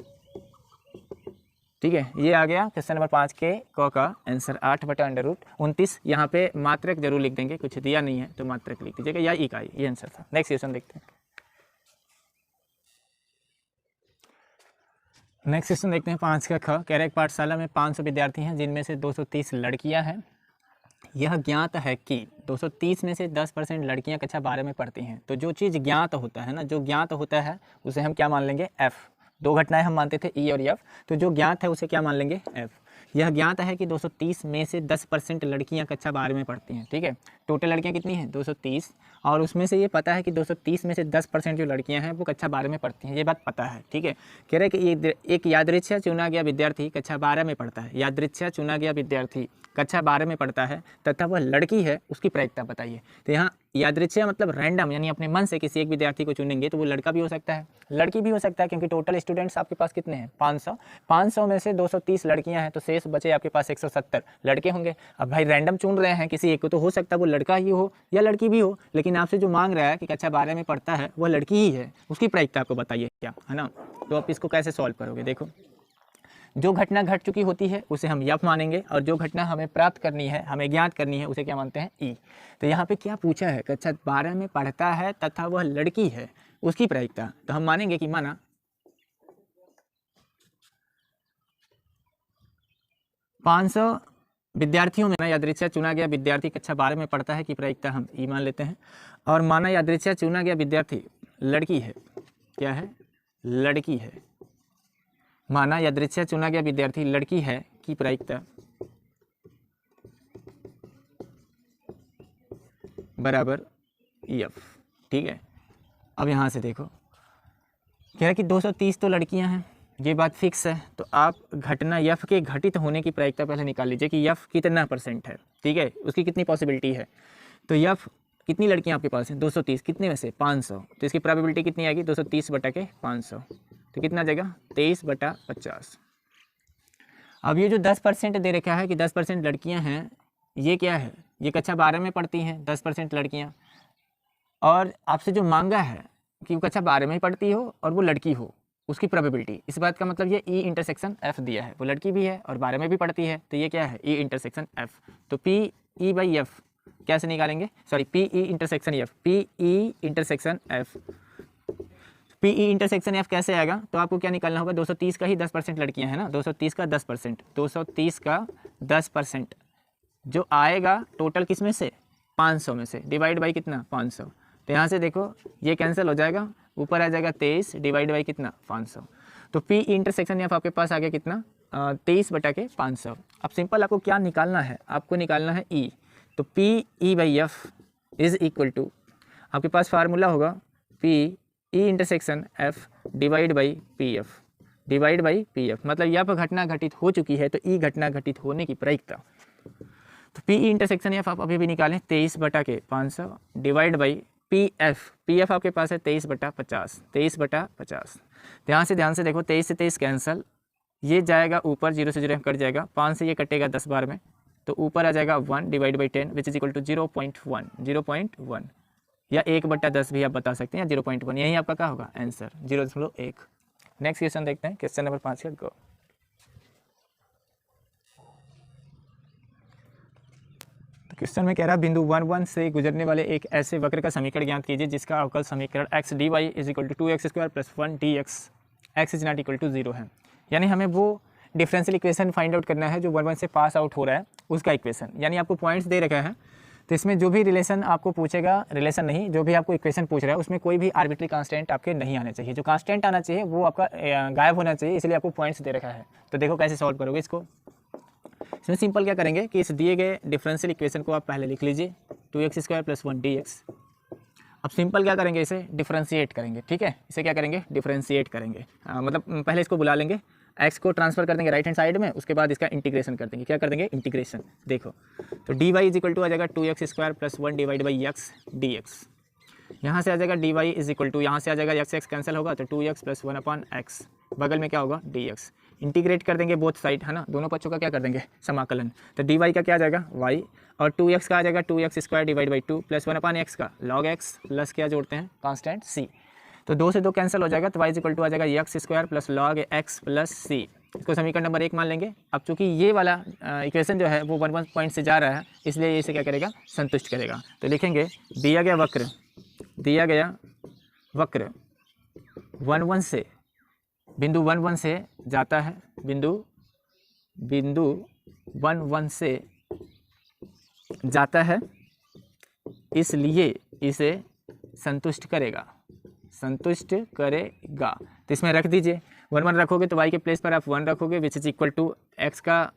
ठीक है। ये आ गया क्वेश्चन नंबर 5 के क का आंसर, 8 बटा √29। यहाँ पे मात्रक जरूर लिख देंगे, कुछ दिया नहीं है तो मात्रक लिख दीजिएगा, या इकाई, ये आंसर था। नेक्स्ट क्वेश्चन देखते हैं। नेक्स्ट क्वेश्चन देखते हैं 5 का ख, कह रहे एक पाठशाला में 500 विद्यार्थी हैं, जिनमें से 230 लड़कियां हैं। यह ज्ञात है कि 230 में से 10% लड़कियां कक्षा 12 में पढ़ती हैं। तो जो चीज़ ज्ञात होता है ना, जो ज्ञात होता है उसे हम क्या मान लेंगे, F। 2 घटनाएं हम मानते थे E और F, तो जो ज्ञात है उसे क्या मान लेंगे, F। यह ज्ञात है कि 230 में से 10% लड़कियां कक्षा 12 में पढ़ती हैं, ठीक है। टोटल लड़कियां कितनी हैं, 230, और उसमें से ये पता है कि 230 में से 10% जो लड़कियां हैं वो कक्षा 12 में पढ़ती हैं, ये बात पता है, ठीक है। कह रहे कि एक यादृच्छा चुना गया विद्यार्थी कक्षा 12 में पढ़ता है, यादृच्छा चुना गया विद्यार्थी कक्षा 12 में पढ़ता है तथा वह लड़की है, उसकी प्रायिकता बताइए। तो यहाँ यादृच्छा मतलब रैंडम, यानी अपने मन से किसी एक विद्यार्थी को चुनेंगे तो वो लड़का भी हो सकता है, लड़की भी हो सकता है, क्योंकि टोटल स्टूडेंट्स आपके पास कितने हैं, 500 में से 230 लड़कियां हैं, तो शेष बचे आपके पास 170 लड़के होंगे। अब भाई रैंडम चुन रहे हैं किसी एक को, तो हो सकता है वो लड़का ही हो या लड़की भी हो, लेकिन आपसे जो मांग रहा है कि कक्षा 12 में पढ़ता है वह लड़की ही है, उसकी प्रायिकता आपको बताइए क्या, है ना। तो आप इसको कैसे सॉल्व करोगे, देखो जो घटना घट चुकी होती है उसे हम यफ मानेंगे, और जो घटना हमें प्राप्त करनी है, हमें ज्ञात करनी है, उसे क्या मानते हैं, ई। तो यहाँ पे क्या पूछा है, कक्षा 12 में पढ़ता है तथा वह लड़की है, उसकी प्रायिकता, तो हम मानेंगे कि माना 500 विद्यार्थियों में ना यादृच्छा चुना गया विद्यार्थी कक्षा 12 में पढ़ता है कि प्रायिकता हम ई मान लेते हैं। और माना यादृच्छा चुना गया विद्यार्थी लड़की है, क्या है, लड़की है। माना यादृच्छा चुना गया विद्यार्थी लड़की है की प्रायिकता बराबर एफ। ठीक है, अब यहाँ से देखो कह रहा है कि 230 तो लड़कियाँ हैं, ये बात फिक्स है। तो आप घटना यफ के घटित होने की प्रायिकता पहले निकाल लीजिए कि यफ कितना % है। ठीक है, उसकी कितनी पॉसिबिलिटी है। तो यफ कितनी लड़कियाँ आपके पास हैं, 230, कितने में से 500, तो इसकी प्रोबेबिलिटी कितनी आएगी 230 बटा के 500, तो कितना आ जाएगा 23/50। अब ये जो 10% दे रखा है कि 10% लड़कियाँ हैं, ये क्या है, ये कक्षा 12 में पढ़ती हैं 10% लड़कियाँ, और आपसे जो मांगा है कि वो कक्षा 12 में ही पढ़ती हो और वो लड़की हो, उसकी प्रोबेबिलिटी, इस बात का मतलब ये ई इंटरसेक्शन एफ दिया है, वो लड़की भी है और 12 में भी पढ़ती है, तो ये क्या है ई इंटरसेक्शन एफ। तो पी ई बाई एफ कैसे निकालेंगे, sorry P E intersection F, P E intersection F, P E intersection F कैसे आएगा, तो आपको क्या निकालना होगा 230 का ही 10% लड़कियां हैं ना, 230 का 10%, 230 का 10% जो आएगा टोटल किस में से 500 में से, डिवाइड बाई कितना 500। तो यहाँ से देखो ये कैंसिल हो जाएगा, ऊपर आ जाएगा 23 डिवाइड बाई कितना 500। तो पी इंटरसेक्शन एफ आपके पास आ गया कितना 23 बटा के 500। अब सिंपल आपको क्या निकालना है, आपको निकालना है ई। तो P E by F is equal to, आपके पास फार्मूला होगा P E intersection F divide by P F, divide by P F, मतलब एफ घटना घटित हो चुकी है तो ई घटना घटित होने की प्रायिकता। तो पी ई इंटरसेक्शन एफ आप अभी भी निकालें 23 बटा के 500 डिवाइड बाई पी एफ आपके पास है 23/50, 23/50। ध्यान से देखो 23 से 23 कैंसल, ये जाएगा ऊपर 0 से 0 कट जाएगा, 5 से ये कटेगा 10 बार में, तो ऊपर आ जाएगा 1 divide by 10 which is equal to 0.1, 0.1 या 1/10 भी आप बता सकते हैं, या 0.1, यही आपका क्या होगा आंसर 0.1। नेक्स्ट क्वेश्चन देखते हैं, क्वेश्चन नंबर 5 का। क्वेश्चन में कह रहा है बिंदु 1 1 से गुजरने वाले एक ऐसे वक्र का समीकरण ज्ञात कीजिए जिसका अवकल समीकरण x dy is equal to 2x square plus 1 dx x is not equal to 0 है। यानी हमें वो डिफरेंशियल इक्वेशन फाइंड आउट करना है जो 1 1 से पास आउट हो रहा है उसका इक्वेशन, यानी आपको पॉइंट्स दे रखा है। तो इसमें जो भी रिलेशन आपको पूछेगा, रिलेशन नहीं, जो भी आपको इक्वेशन पूछ रहा है उसमें कोई भी आर्बिट्री कांस्टेंट आपके नहीं आने चाहिए, जो कांस्टेंट आना चाहिए वो आपका गायब होना चाहिए, इसलिए आपको पॉइंट्स दे रखा है। तो देखो कैसे सॉल्व करोगे इसको। इसमें सिंपल क्या करेंगे कि इस दिए गए डिफरेंशियल इक्वेशन को आप पहले लिख लीजिए 2x स्क्वायर प्लस 1 dx। अब सिंपल क्या करेंगे, इसे डिफरेंशिएट करेंगे। ठीक है, इसे क्या करेंगे डिफरेंशिएट करेंगे, मतलब पहले इसको बुला लेंगे, x को ट्रांसफर कर देंगे राइट हैंड साइड में, उसके बाद इसका इंटीग्रेशन कर देंगे। क्या कर देंगे इंटीग्रेशन, देखो तो dy इज इक्वल टू आ जाएगा 2x square plus 1 divide by x dx। यहाँ से आ जाएगा dy इज इक्वल टू, यहाँ से आ जाएगा x कैंसिल होगा तो 2x प्लस 1/x, बगल में क्या होगा dx। इंटीग्रेट कर देंगे बोथ साइड, है ना, दोनों पक्षों का क्या कर देंगे समाकलन। तो dy का क्या आ जाएगा y, और 2x का आ जाएगा 2x square divide by 2 plus 1/x का log x प्लस क्या जोड़ते हैं कांस्टेंट c। तो 2 से 2 कैंसिल हो जाएगा, तो y इज इक्वल टू आ जाएगा x square plus log x plus c। इसको समीकरण नंबर 1 मान लेंगे। अब चूंकि ये वाला इक्वेशन जो है वो 1 1 पॉइंट से जा रहा है, इसलिए इसे क्या करेगा संतुष्ट करेगा। तो लिखेंगे दिया गया वक्र 1 1 से, बिंदु 1 1 से जाता है, बिंदु 1 1 से जाता है, इसलिए इसे संतुष्ट करेगा। तो इसमें रख दीजिए 1 1 रखोगे तो y के प्लेस पर आप 1 रखोगे which is equal to x का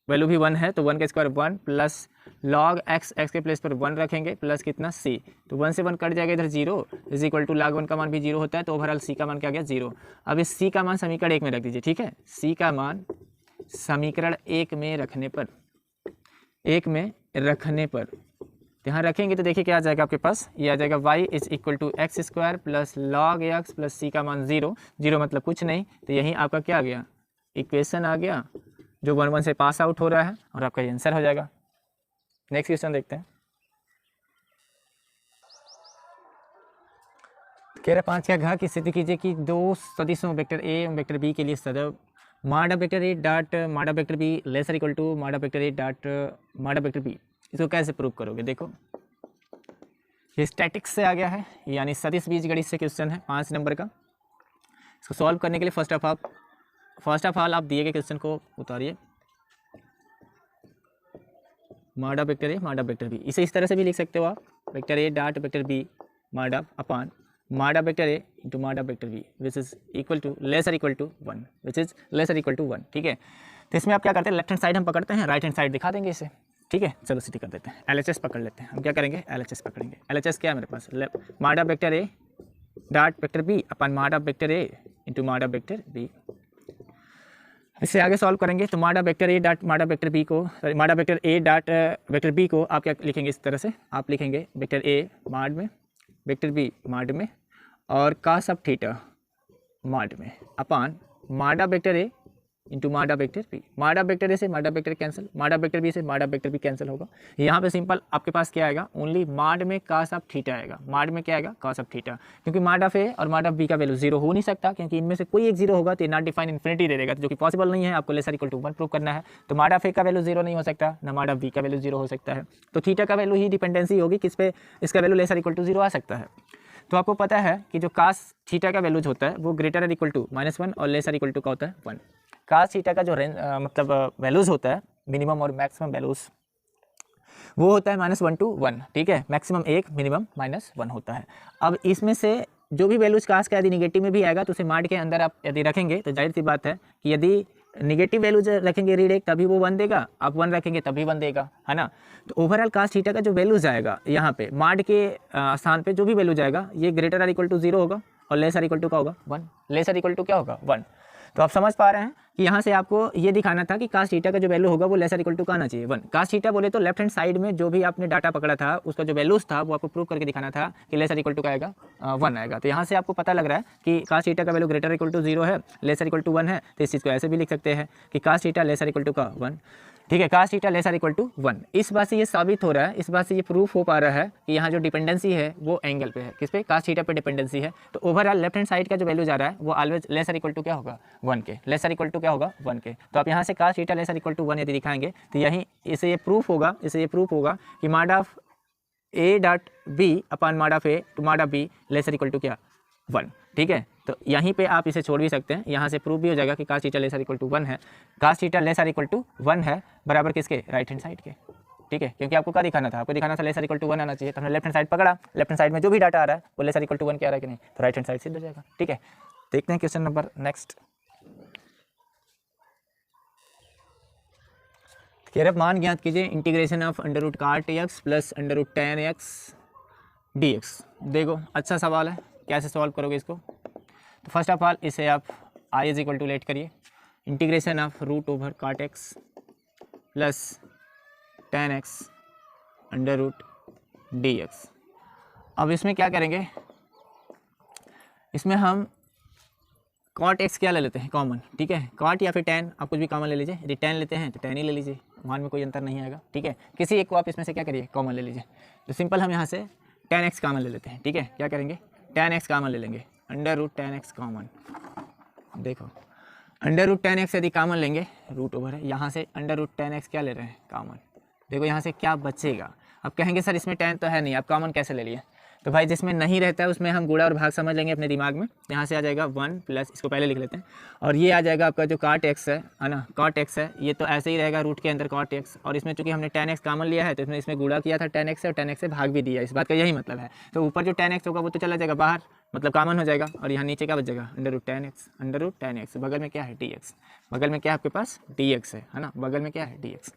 वैल्यू भी 1 है तो 1 का स्क्वायर 1 प्लस log x के प्लेस पर 1 रखेंगे प्लस कितना c, तो 1 से 1 कट जाएगा इधर 0 इज इक्वल टू log 1 का मान भी 0 होता है, तो ओवरऑल c का मान क्या गया 0। अब इस c का मान समीकरण 1 में रख दीजिए। ठीक है, c का मान समीकरण 1 में रखने पर यहाँ रखेंगे तो देखिए क्या आ जाएगा आपके पास, ये आ जाएगा y is equal to x square plus log x plus c का मान 0 मतलब कुछ नहीं, तो यही आपका क्या आ गया इक्वेशन आ गया जो 1 1 से पास आउट हो रहा है और आपका आंसर हो जाएगा। नेक्स्ट क्वेश्चन देखते हैं। कह रहा 5 का घ की स्थिति कीजिए कि दो सदिशों वेक्टर a और वेक्टर b के लिए सदैव mod vector a dot mod vector b lesser equal to mod vector a dot mod vector b। इसको कैसे प्रूव करोगे, देखो ये स्टैटिक्स से आ गया है, यानी सदिश बीजगणित से क्वेश्चन है 5 नंबर का। इसको सॉल्व करने के लिए फर्स्ट ऑफ ऑल आप दिए गए क्वेश्चन को उतारिए। माड ऑफ वेक्टर ए माड ऑफ वेक्टर बी। इसे इस तरह से भी लिख सकते हो आप, vector A dot vector B mod of upon mod of vector A into mod of vector B which is equal to lesser equal to 1, which is lesser equal to 1। ठीक है, तो इसमें आप क्या करते हैं, लेफ्ट हैंड साइड हम पकड़ते हैं, राइट हैंड साइड दिखा देंगे इसे। ठीक है, चलो सिटी कर देते हैं, LHS पकड़ लेते हैं। हम क्या करेंगे, LHS पकड़ेंगे। LHS क्या है मेरे पास, mod of vector A dot vector b अपन mod of vector A into mod of vector b. इससे आगे सॉल्व करेंगे तो mod of vector A dot mod of vector b को, sorry mod of vector A dot vector b को आप क्या लिखेंगे, इस तरह से आप लिखेंगे वेक्टर ए माड में, वेक्टर बी माड में, और कास ऑफ थीटा माड में अपान mod of vector A into mod of vector B. Mod of vector ए से माड ऑफ वेक्टर कैंसिल, माड ऑफ वेक्टर बी से माड ऑफ वेक्टर बी कैंसिल होगा। यहाँ पे सिंपल आपके पास क्या आएगा, ओनली माड में कास ऑफ थीटा आएगा, माड में क्या आएगा, कास ऑफ थीटा, क्योंकि माड ऑफ ए और माड ऑफ बी का वैल्यू जीरो हो नहीं सकता, क्योंकि इनमें से कोई एक जीरो होगा तो नॉट डिफाइन इन्फिनिटी दे देगा, जो कि पॉसिबल नहीं है। आपको लेसर इक्वल टू 1 प्रूव करना है, तो माड ऑफ ए का वैल्यू जीरो नहीं हो सकता, ना माड ऑफ बी का वैल्यू जीरो हो सकता है, तो थीटा का वैल्यू ही डिपेंडेंसी होगी किस पे, इसका value lesser equal to zero आ सकता है। तो आपको पता है कि जो कास थीटा का वैल्यूज होता है वो ग्रेटर और इक्वल टू -1 और लेसर इक्वल टू का होता है 1। कास थीटा का जो रेंज मतलब वैल्यूज होता है, मिनिमम और मैक्सिमम वैल्यूज, वो होता है -1 to 1। ठीक है, मैक्सिमम 1, मिनिमम -1 होता है। अब इसमें से जो भी वैल्यूज कास का यदि निगेटिव में भी आएगा तो उसे माड के अंदर आप यदि रखेंगे तो जाहिर सी बात है कि यदि निगेटिव वैल्यूज रखेंगे रीड एक तभी वो 1 देगा, आप 1 रखेंगे तभी 1 देगा, है ना। तो ओवरऑल कास थीटा का जो वैल्यूज आएगा यहाँ पे माड के स्थान पे जो भी वैल्यू जाएगा ये ग्रेटर और इक्वल टू 0 होगा और लेसर इक्वल टू का होगा 1। लेसर इक्वल टू क्या होगा, 1। तो आप समझ पा रहे हैं कि यहाँ से आपको ये दिखाना था कि कास थीटा का जो वैल्यू होगा वो लेसर इक्वल टू का आना चाहिए 1। कास थीटा बोले तो लेफ्ट हैंड साइड में जो भी आपने डाटा पकड़ा था उसका जो वैल्यूज था वो आपको प्रूव करके दिखाना था कि लेसर इक्वल टू का आएगा 1 आएगा। तो यहाँ से आपको पता लग रहा है कि कास थीटा का वैल्यू ग्रेटर इक्वल टू 0 है, लेसर इक्वल टू 1 है, तो इस चीज़ को ऐसे भी लिख सकते हैं कि cos theta lesser equal to का 1। ठीक है, cos theta lesser equal to 1। इस बात से ये साबित हो रहा है, इस बात से ये प्रूफ हो पा रहा है कि यहाँ जो डिपेंडेंसी है वो एंगल पे है, किस पे, कास थीटा पे डिपेंडेंसी है। तो ओवरऑल लेफ्ट हैंड साइड का जो वैल्यू जा रहा है वो ऑलवेज लेसर इक्वल टू क्या होगा, 1 के, लेसर इक्वल टू क्या होगा, 1 के। तो आप यहाँ से cos theta lesser equal to 1 यदि दिखाएंगे तो यहीं इसे ये प्रूफ होगा, इसे ये प्रूफ होगा कि mod of A dot B upon mod of A to mod of B lesser equal to क्या, 1। ठीक है, तो यहीं पे आप इसे छोड़ भी सकते हैं, यहाँ से प्रूव भी हो जाएगा कि cos theta lesser equal to 1 है, cos theta lesser equal to 1 है बराबर किसके, राइट हैंड साइड के। ठीक है, क्योंकि आपको क्या दिखाना था, आपको दिखाना था लेसर इक्वल टू 1 आना चाहिए, तो हमने लेफ्ट हैंड साइड पकड़ा, लेफ्ट हैंड साइड में जो भी डाटा आ रहा है वो लेसर इक्वल टू 1 क्या आ रहा है कि नहीं, तो राइट हैंड साइड सिद्ध हो जाएगा। ठीक है, देखते हैं क्वेश्चन नंबर नेक्स्ट। कह रहे मान ज्ञात कीजिए integration of under root cot x plus under root tan x dx। देखो अच्छा सवाल है, कैसे सॉल्व करोगे इसको। तो फर्स्ट ऑफ ऑल इसे आप i is equal to let करिए integration of root over cot x plus tan x under root dx। अब इसमें क्या करेंगे, इसमें हम cot x क्या ले लेते हैं कॉमन। ठीक है, cot या फिर tan आप कुछ भी कॉमन ले लीजिए, यदि tan लेते हैं तो tan ही ले लीजिए, मान में कोई अंतर नहीं आएगा। ठीक है, किसी एक को आप इसमें से क्या करिए, कॉमन ले लीजिए। तो सिंपल हम यहाँ से tan x कॉमन ले लेते हैं। ठीक है, क्या करेंगे, tan x कॉमन ले लेंगे, under root tan x common. देखो अंडर रूट tan x यदि कॉमन लेंगे, रूट ओवर है, यहाँ से अंडर रूट tan x क्या ले रहे हैं, कॉमन। देखो यहाँ से क्या बचेगा, अब कहेंगे सर इसमें tan तो है नहीं, आप कॉमन कैसे ले लिए। तो भाई जिसमें नहीं रहता है उसमें हम गुणा और भाग समझ लेंगे अपने दिमाग में। यहाँ से आ जाएगा 1 प्लस, इसको पहले लिख लेते हैं, और ये आ जाएगा आपका जो cot x है ना, cot x है, ये तो ऐसे ही रहेगा रूट के अंदर cot x, और इसमें चूंकि हमने tan x कॉमन लिया है तो इसमें गुणा किया था tan x से, और tan x से भाग भी दिया, इस बात का यही मतलब है। तो ऊपर जो tan x होगा वो तो चला जाएगा बाहर, मतलब कॉमन हो जाएगा, और यहाँ नीचे क्या बच जाएगा, अंडर रूट tan x, बगल में क्या है dx, बगल में क्या है आपके पास dx है ना, बगल में क्या है dx।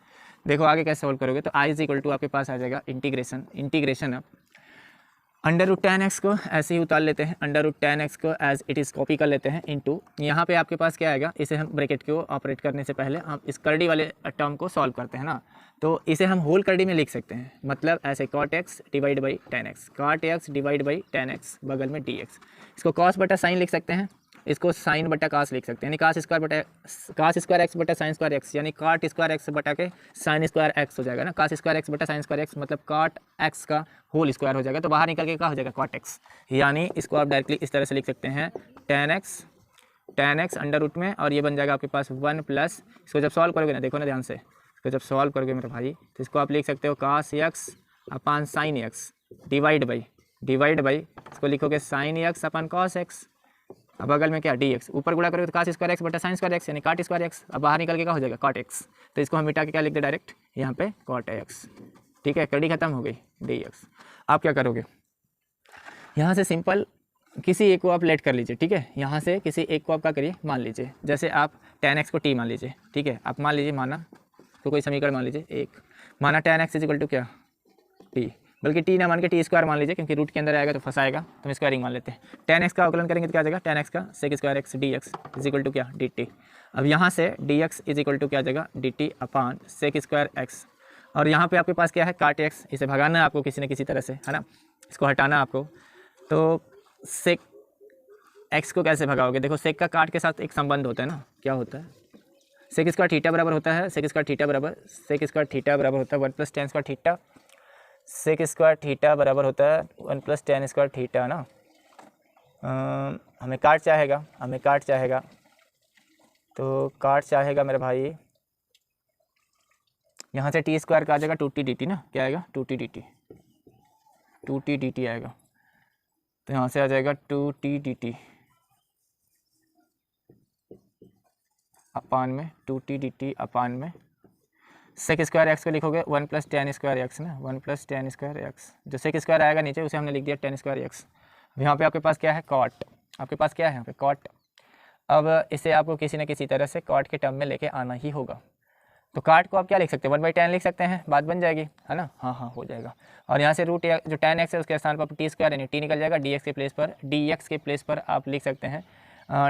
देखो आगे कैसे सॉल्व करोगे, तो i इज इक्वल टू आपके पास आ जाएगा इंटीग्रेशन अब अंडर रूट tan x को ऐसे ही उतार लेते हैं, अंडर रूट tan x को एज इट इज़ कॉपी कर लेते हैं इनटू, यहाँ पे आपके पास क्या आएगा, इसे हम ब्रैकेट को ऑपरेट करने से पहले हम इस कर्डी वाले टर्म को सॉल्व करते हैं ना, तो इसे हम होल कर्डी में लिख सकते हैं, मतलब ऐसे cot x divide by tan x, cot x divide by tan x बगल में dx। इसको cos बटा साइन लिख सकते हैं, इसको साइन बटा कास लिख सकते हैं, यानी कास स्क्वायर एक्स बटा साइन स्क्वायर एक्स, यानी cot स्क्वायर एक्स बटा के साइन स्क्वायर एक्स हो जाएगा ना, कास स्क्वायर एक्स बटा साइन स्क्वायर एक्स मतलब cot x का होल स्क्वायर हो जाएगा, तो बाहर निकल के क्या हो जाएगा cot x, यानी इसको आप डायरेक्टली इस तरह से लिख सकते हैं tan x अंडर रूट में, और ये बन जाएगा आपके पास 1 प्लस, इसको जब सॉल्व करोगे ना, देखो ना ध्यान से, इसको जब सॉल्व करोगे मेरे भाई तो इसको आप लिख सकते हो cos x upon sign x divide by, इसको लिखोगे साइन x अपन cos x अब बगल में क्या डी एक्स, ऊपर गुणा करोगे तो कास स्क्वायर एक्स बटा साइन स्क्वायर एक्स यानी काट स्क्वायर एक्स। अब बाहर निकल के क्या हो जाएगा कॉट एक्स, तो इसको हम मिटा के क्या लिख दे डायरेक्ट यहाँ पे कॉट एक्स। ठीक है, कड़ी खत्म हो गई डी एक्स। आप क्या करोगे, यहाँ से सिंपल किसी एक को आप लेट कर लीजिए। ठीक है, यहाँ से किसी एक को आप क्या करिए मान लीजिए, जैसे आप tan x को t मान लीजिए। ठीक है, आप मान लीजिए, माना तो कोई समीकरण मान लीजिए एक, माना tan x इक्वल टू क्या t, बल्कि t ना मान के t स्क्वायर मान लीजिए क्योंकि रूट के अंदर आएगा तो फंसाएगा, तो हम स्क्वायरिंग मान लेते हैं। tan x का अवकलन करेंगे तो क्या आ जाएगा, tan x का sec square x dx is equal to क्या dt। अब यहाँ से dx इज इक्वल टू क्या आ जाएगा dt अपान sec स्क्वायर x, और यहाँ पे आपके पास क्या है काट x, इसे भगाना है आपको किसी न किसी तरह से, है ना, इसको हटाना आपको। तो sec x को कैसे भगाओगे, देखो sec का काट के साथ एक संबंध होता है ना, क्या होता है, sec स्क्वायर थीटा बराबर होता है, sec स्क्वायर थीटा बराबर होता है 1 plus tan square theta, sec square theta बराबर होता है 1 प्लस tan स्क्वायर थीटा ना। हमें काट चाहेगा, तो काट चाहेगा मेरे भाई, यहाँ से टी स्क्वायर का आ जाएगा 2t dt ना, क्या आएगा 2t dt आएगा, तो यहाँ से आ जाएगा 2t dt अपान में 2t dt अपान में सेक स्क्वायर एक्स को लिखोगे 1 प्लस tan स्क्वायर एक्स ना, 1 प्लस tan स्क्वायर एक्स, जो सेक स्क्वायर आएगा नीचे उसे हमने लिख दिया tan स्क्वायर एक्स। यहाँ पे आपके पास क्या है कॉट, आपके पास क्या है यहाँ पे कॉट। अब इसे आपको किसी न किसी तरह से कॉट के टर्म में लेके आना ही होगा, तो काट को आप क्या लिख सकते हैं 1/tan लिख सकते हैं, बात बन जाएगी, है ना, हाँ हो जाएगा। और यहाँ से रूट जो tan x है उसके स्थान पर टी स्क्वायर यानी टी निकल जाएगा, dx के प्लेस पर आप लिख सकते हैं,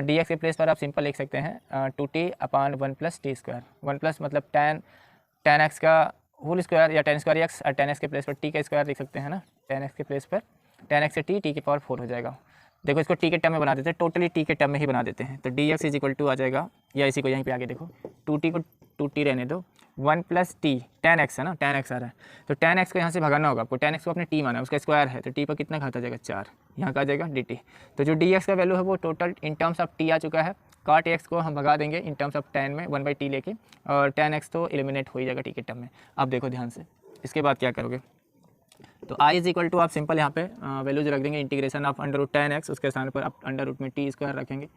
dx के प्लेस पर आप सिंपल लिख सकते हैं 2t अपान 1 प्लस टी स्क्वायर, 1 प्लस मतलब tan x का होल स्क्वायर या tan स्क्वायर x, और tan x के प्लेस पर t का स्क्वायर लिख सकते हैं ना, tan x के प्लेस पर tan x से t की पावर 4 हो जाएगा। देखो इसको t के टर्म में बना देते हैं, टोटली t के टर्म में ही बना देते हैं, तो dx इज इक्वल टू आ जाएगा, या इसी को यहीं पे आगे देखो 2t को 2t रहने दो, 1 प्लस टी tan x है ना, tan x आ रहा है, तो tan x को यहाँ से भगाना होगा आपको, tan x को आपने t माना है, उसका स्क्वायर है तो t पर कितना घात आ जाएगा 4, यहाँ का आ जाएगा dt। तो जो dx का वैल्यू है वो total in terms of t आ चुका है, काट x को हम भगा देंगे इन टर्म्स ऑफ tan में 1/t लेके, और tan x तो एलिमिनेट हो ही जाएगा t के टर्म में। अब देखो ध्यान से, इसके बाद क्या करोगे, तो i इज इक्वल टू आप सिंपल यहाँ पे वैल्यूज रख देंगे, integration of under root tan x, उसके स्थान पर आप अंडर रूट में t स्क्वायर रखेंगे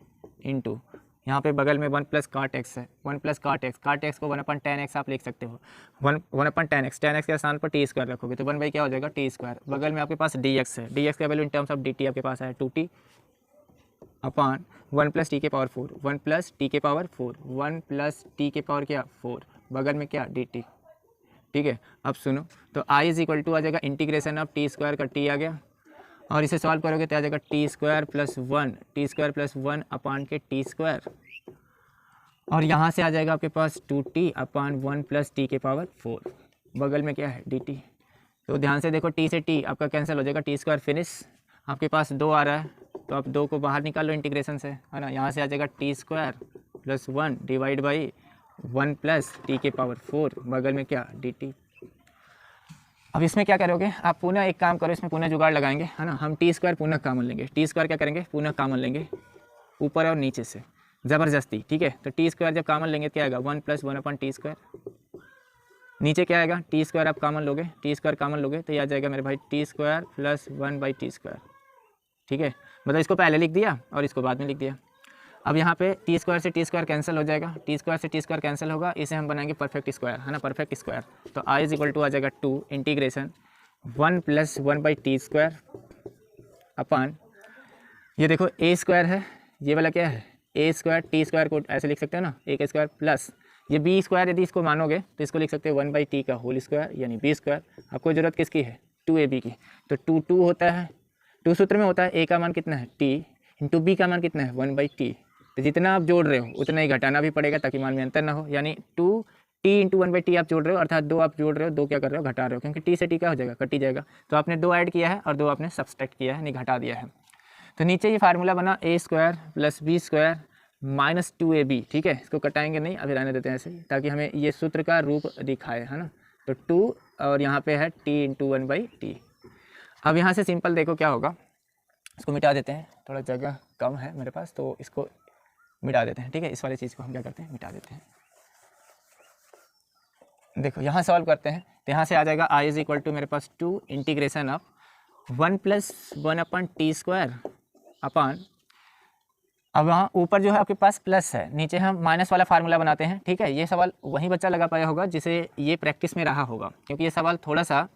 इनटू यहाँ पे बगल में 1 प्लस काट एक्स है, 1 प्लस काट एक्स को 1/tan x आप लिख सकते हो, 1/tan x के स्थान पर टी स्क्वायर रखोगे तो 1 क्या हो जाएगा टी स्क्वायर, बगल में आपके पास dx है, dx का value in terms of dt आपके पास है 2t अपान 1 प्लस टी के पावर 4, 1 प्लस टी के पावर 4, 1 प्लस टी के पावर क्या 4, बगल में क्या dt। ठीक है, अब सुनो, तो i इज इक्वल टू आ जाएगा इंटीग्रेशन ऑफ टी स्क्वायर का t आ गया, और इसे सॉल्व करोगे तो आ जाएगा टी स्क्वायर प्लस 1 अपान के टी स्क्वायर, और यहाँ से आ जाएगा आपके पास 2t अपान 1 प्लस टी के पावर 4, बगल में क्या है dt। तो ध्यान से देखो t से t आपका कैंसिल हो जाएगा, टी स्क्वायर फिनिश, आपके पास 2 आ रहा है तो आप 2 को बाहर निकाल लो इंटीग्रेशन से, है ना, यहाँ से आ जाएगा T square plus 1 divide by 1 plus T के पावर 4, बगल में क्या dt। अब इसमें क्या करोगे आप, पुनः एक काम करो, इसमें पुनः जुगाड़ लगाएंगे, है ना, हम टी स्क्वायर पुनः कॉमन लेंगे, टी स्क्वायर क्या करेंगे पुनः कॉमन लेंगे ऊपर और नीचे से ज़बरदस्ती। ठीक है, तो टी स्क्वायर जब कॉमन लेंगे तो क्या आएगा 1 प्लस 1/t स्क्वायर, नीचे क्या आएगा टी स्क्वायर आप कॉमन लोगे, टी स्क्वायर कॉमन लोगे तो ये आ जाएगा मेरे भाई T square plus 1/t square. ठीक है, मतलब इसको पहले लिख दिया और इसको बाद में लिख दिया। अब यहाँ पे टी स्क्वायर से टी स्क्वायर कैंसिल हो जाएगा, टी स्क्वायर से टी स्क्वायर कैंसिल होगा, इसे हम बनाएंगे परफेक्ट स्क्वायर, है ना, परफेक्ट स्क्वायर। तो i इज इक्वल टू आ जाएगा 2 integration 1 plus 1/t square upon, ये देखो a स्क्वायर है, ये वाला क्या है a स्क्वायर, टी स्क्वायर को ऐसे लिख सकते हो ना a स्क्वायर प्लस ये b स्क्वायर, यदि इसको मानोगे तो इसको लिख सकते हो 1/t का होल स्क्वायर यानी b स्क्वायर। आपको ज़रूरत किसकी है 2ab की, तो 2 होता है, 2 सूत्र में होता है, a का मान कितना है t इंटू b का मान कितना है 1/t, तो जितना आप जोड़ रहे हो उतना ही घटाना भी पड़ेगा ताकि मान में अंतर ना हो, यानी 2t इंटू 1/t आप जोड़ रहे हो, अर्थात 2 आप जोड़ रहे हो, 2 क्या कर रहे हो घटा रहे हो, क्योंकि t से t क्या हो जाएगा कट ही जाएगा, तो आपने 2 ऐड किया है और 2 आपने सब्सट्रैक्ट किया है, नहीं घटा दिया है। तो नीचे ये फार्मूला बना a square plus b square minus 2ab। ठीक है, इसको कटाएंगे नहीं, अभी रहने देते हैं ऐसे ही ताकि हमें ये सूत्र का रूप दिखाए, है ना, तो 2 और यहाँ पे है t इंटू 1/t। अब यहाँ से सिंपल देखो क्या होगा, इसको मिटा देते हैं, थोड़ा जगह कम है मेरे पास तो इसको मिटा देते हैं। ठीक है, इस वाली चीज़ को हम क्या करते हैं मिटा देते हैं। देखो यहाँ सॉल्व करते हैं तो यहाँ से आ जाएगा i इज इक्वल टू मेरे पास 2 integration of 1 plus 1/t square upon अब वहाँ ऊपर जो है आपके पास प्लस है, नीचे हम माइनस वाला फार्मूला बनाते हैं, ठीक है। ये सवाल वही बच्चा लगा पाया होगा जिसे ये प्रैक्टिस में रहा होगा, क्योंकि ये सवाल थोड़ा सा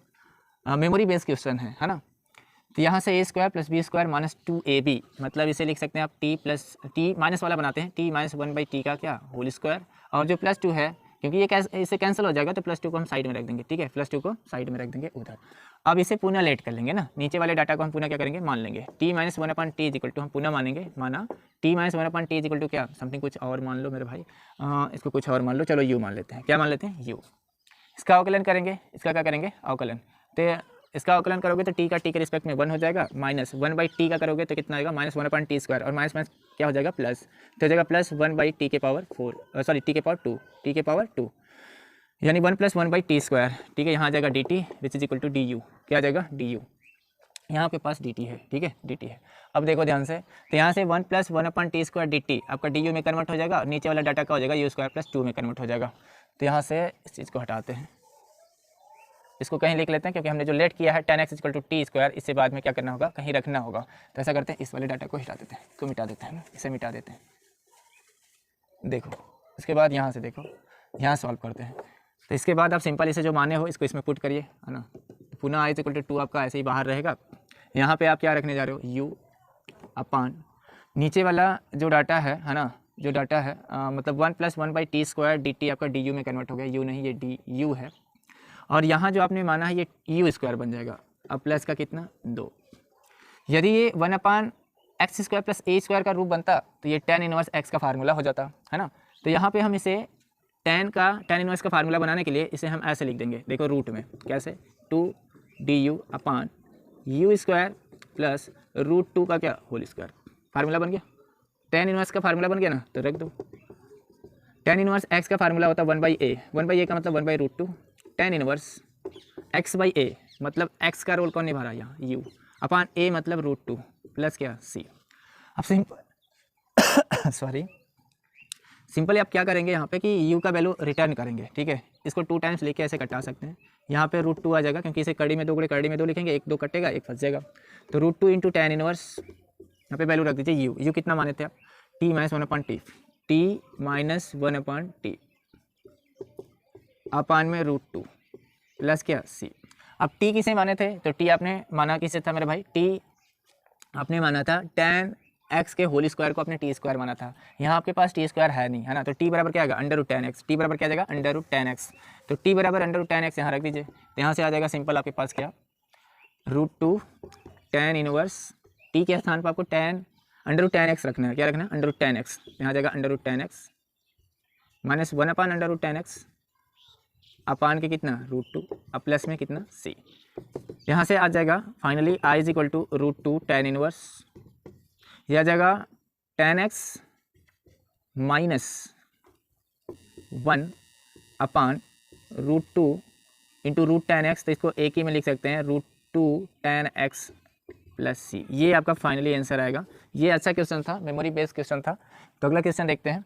मेमोरी बेस्ड क्वेश्चन है ना। तो यहाँ से a² + b² - 2ab, मतलब इसे लिख सकते हैं आप t माइनस वाला बनाते हैं, t - 1/t का क्या होल स्क्वायर, और जो +2 है क्योंकि ये इसे कैंसिल हो जाएगा तो +2 को हम साइड में रख देंगे, ठीक है, +2 को साइड में रख देंगे उधर। अब इसे पुनः लेट कर लेंगे ना, नीचे वाले डाटा को हम पुनः क्या करेंगे, मान लेंगे t - 1/t = हम पुनः मानेंगे, माना t - 1/t = क्या, समथिंग कुछ और मान लो मेरे भाई, इसको कुछ और मान लो, चलो u मान लेते हैं, क्या मान लेते हैं, u। इसका अवकलन करेंगे, इसका क्या करेंगे, अवकलन। तो इसका अवकलन करोगे तो t का t के रिस्पेक्ट में 1 हो जाएगा, -1/t का करोगे तो कितना आएगा, -1/t², और माइनस क्या हो जाएगा, प्लस, तो हो जाएगा +1/t के पावर 4, सॉरी t के पावर 2, यानी 1 + 1/t², ठीक है। यहाँ आ जाएगा dt which is equal to du, क्या आ जाएगा, du, यहाँ आपके पास dt है, ठीक है, dt है। अब देखो ध्यान से, तो यहाँ से 1 + 1/t² dt आपका du में कन्वर्ट हो जाएगा, और नीचे वाला डाटा का हो जाएगा u² + 2 में कन्वर्ट हो जाएगा। तो यहाँ से इस चीज़ को हटाते हैं, इसको कहीं लिख लेते हैं, क्योंकि हमने जो लेट किया है tan x = t², इससे बाद में क्या करना होगा, कहीं रखना होगा। तो ऐसा करते हैं, इस वाले डाटा को हटा देते हैं, इसको मिटा देते हैं ना, इसे मिटा देते हैं। देखो उसके बाद यहाँ से देखो, यहाँ सॉल्व करते हैं। तो इसके बाद आप सिंपल इसे जो माने हो इसको इसमें पुट करिए, है ना। पुनः i = 2 आपका ऐसे ही बाहर रहेगा। यहाँ पे आप क्या रखने जा रहे हो, u/, नीचे वाला जो डाटा है ना, जो डाटा है मतलब 1 + 1/t² dt आपका du में कन्वर्ट हो गया, u नहीं, ये du है, और यहाँ जो आपने माना है ये u² बन जाएगा। अब प्लस का कितना, 2। यदि ये 1/x² + a² का रूप बनता तो ये tan 1 x का फार्मूला हो जाता, है ना। तो यहाँ पे हम इसे tan 1 का फार्मूला बनाने के लिए इसे हम ऐसे लिख देंगे, देखो रूट में कैसे, 2du/u² + √2 का क्या, होल स्क्वायर, फार्मूला बन गया। tan 1 का फार्मूला बन गया ना, तो रख दो। tan 1 x का फार्मूला होता है 1/a, 1/a का मतलब 1/√2, tan 1 x/a मतलब x का रोल कौन निभा रहा है यहाँ, u/a मतलब √2 प्लस क्या, c। अब सिंपली आप क्या करेंगे यहाँ पे कि u का वैल्यू रिटर्न करेंगे, ठीक है। इसको 2 टाइम्स लेके ऐसे कटा सकते हैं, यहाँ पे √2 आ जाएगा, क्योंकि इसे कड़ी में 2 गुणे कड़ी में 2 लिखेंगे, 1 2 कटेगा, 1 फंस जाएगा। तो √2 × tan 1, यहाँ पे वैल्यू रख दीजिए u कितना माने थे आप, t - 1/t, t - 1/t अपान में √2 प्लस क्या, c। अब t किसे माने थे, तो t आपने माना किसे था मेरे भाई, t आपने माना था tan x के होल स्क्वायर को आपने t² माना था। यहाँ आपके पास t² है नहीं, है ना, तो t बराबर क्या आएगा, √tan x, t बराबर क्या आ जाएगा, √tan x, तो t बराबर √tan x यहाँ रख दीजिए। तो यहाँ से आ जाएगा सिंपल आपके पास क्या, √2 tan 1, t के स्थान पर आपको √tan x रखना है, क्या रखना है, √tan x, यहाँ आ जाएगा √tan x -1/√tan x अपान के कितना, √2, अब प्लस में कितना, c। यहाँ से आ जाएगा फाइनली i = √2 tan 1, यह आ जाएगा tan x -1 अपान √2 × √tan x, तो इसको एक ही में लिख सकते हैं, √2 tan x + c। ये आपका फाइनली आंसर आएगा। ये अच्छा क्वेश्चन था, मेमोरी बेस्ड क्वेश्चन था। तो अगला क्वेश्चन देखते हैं।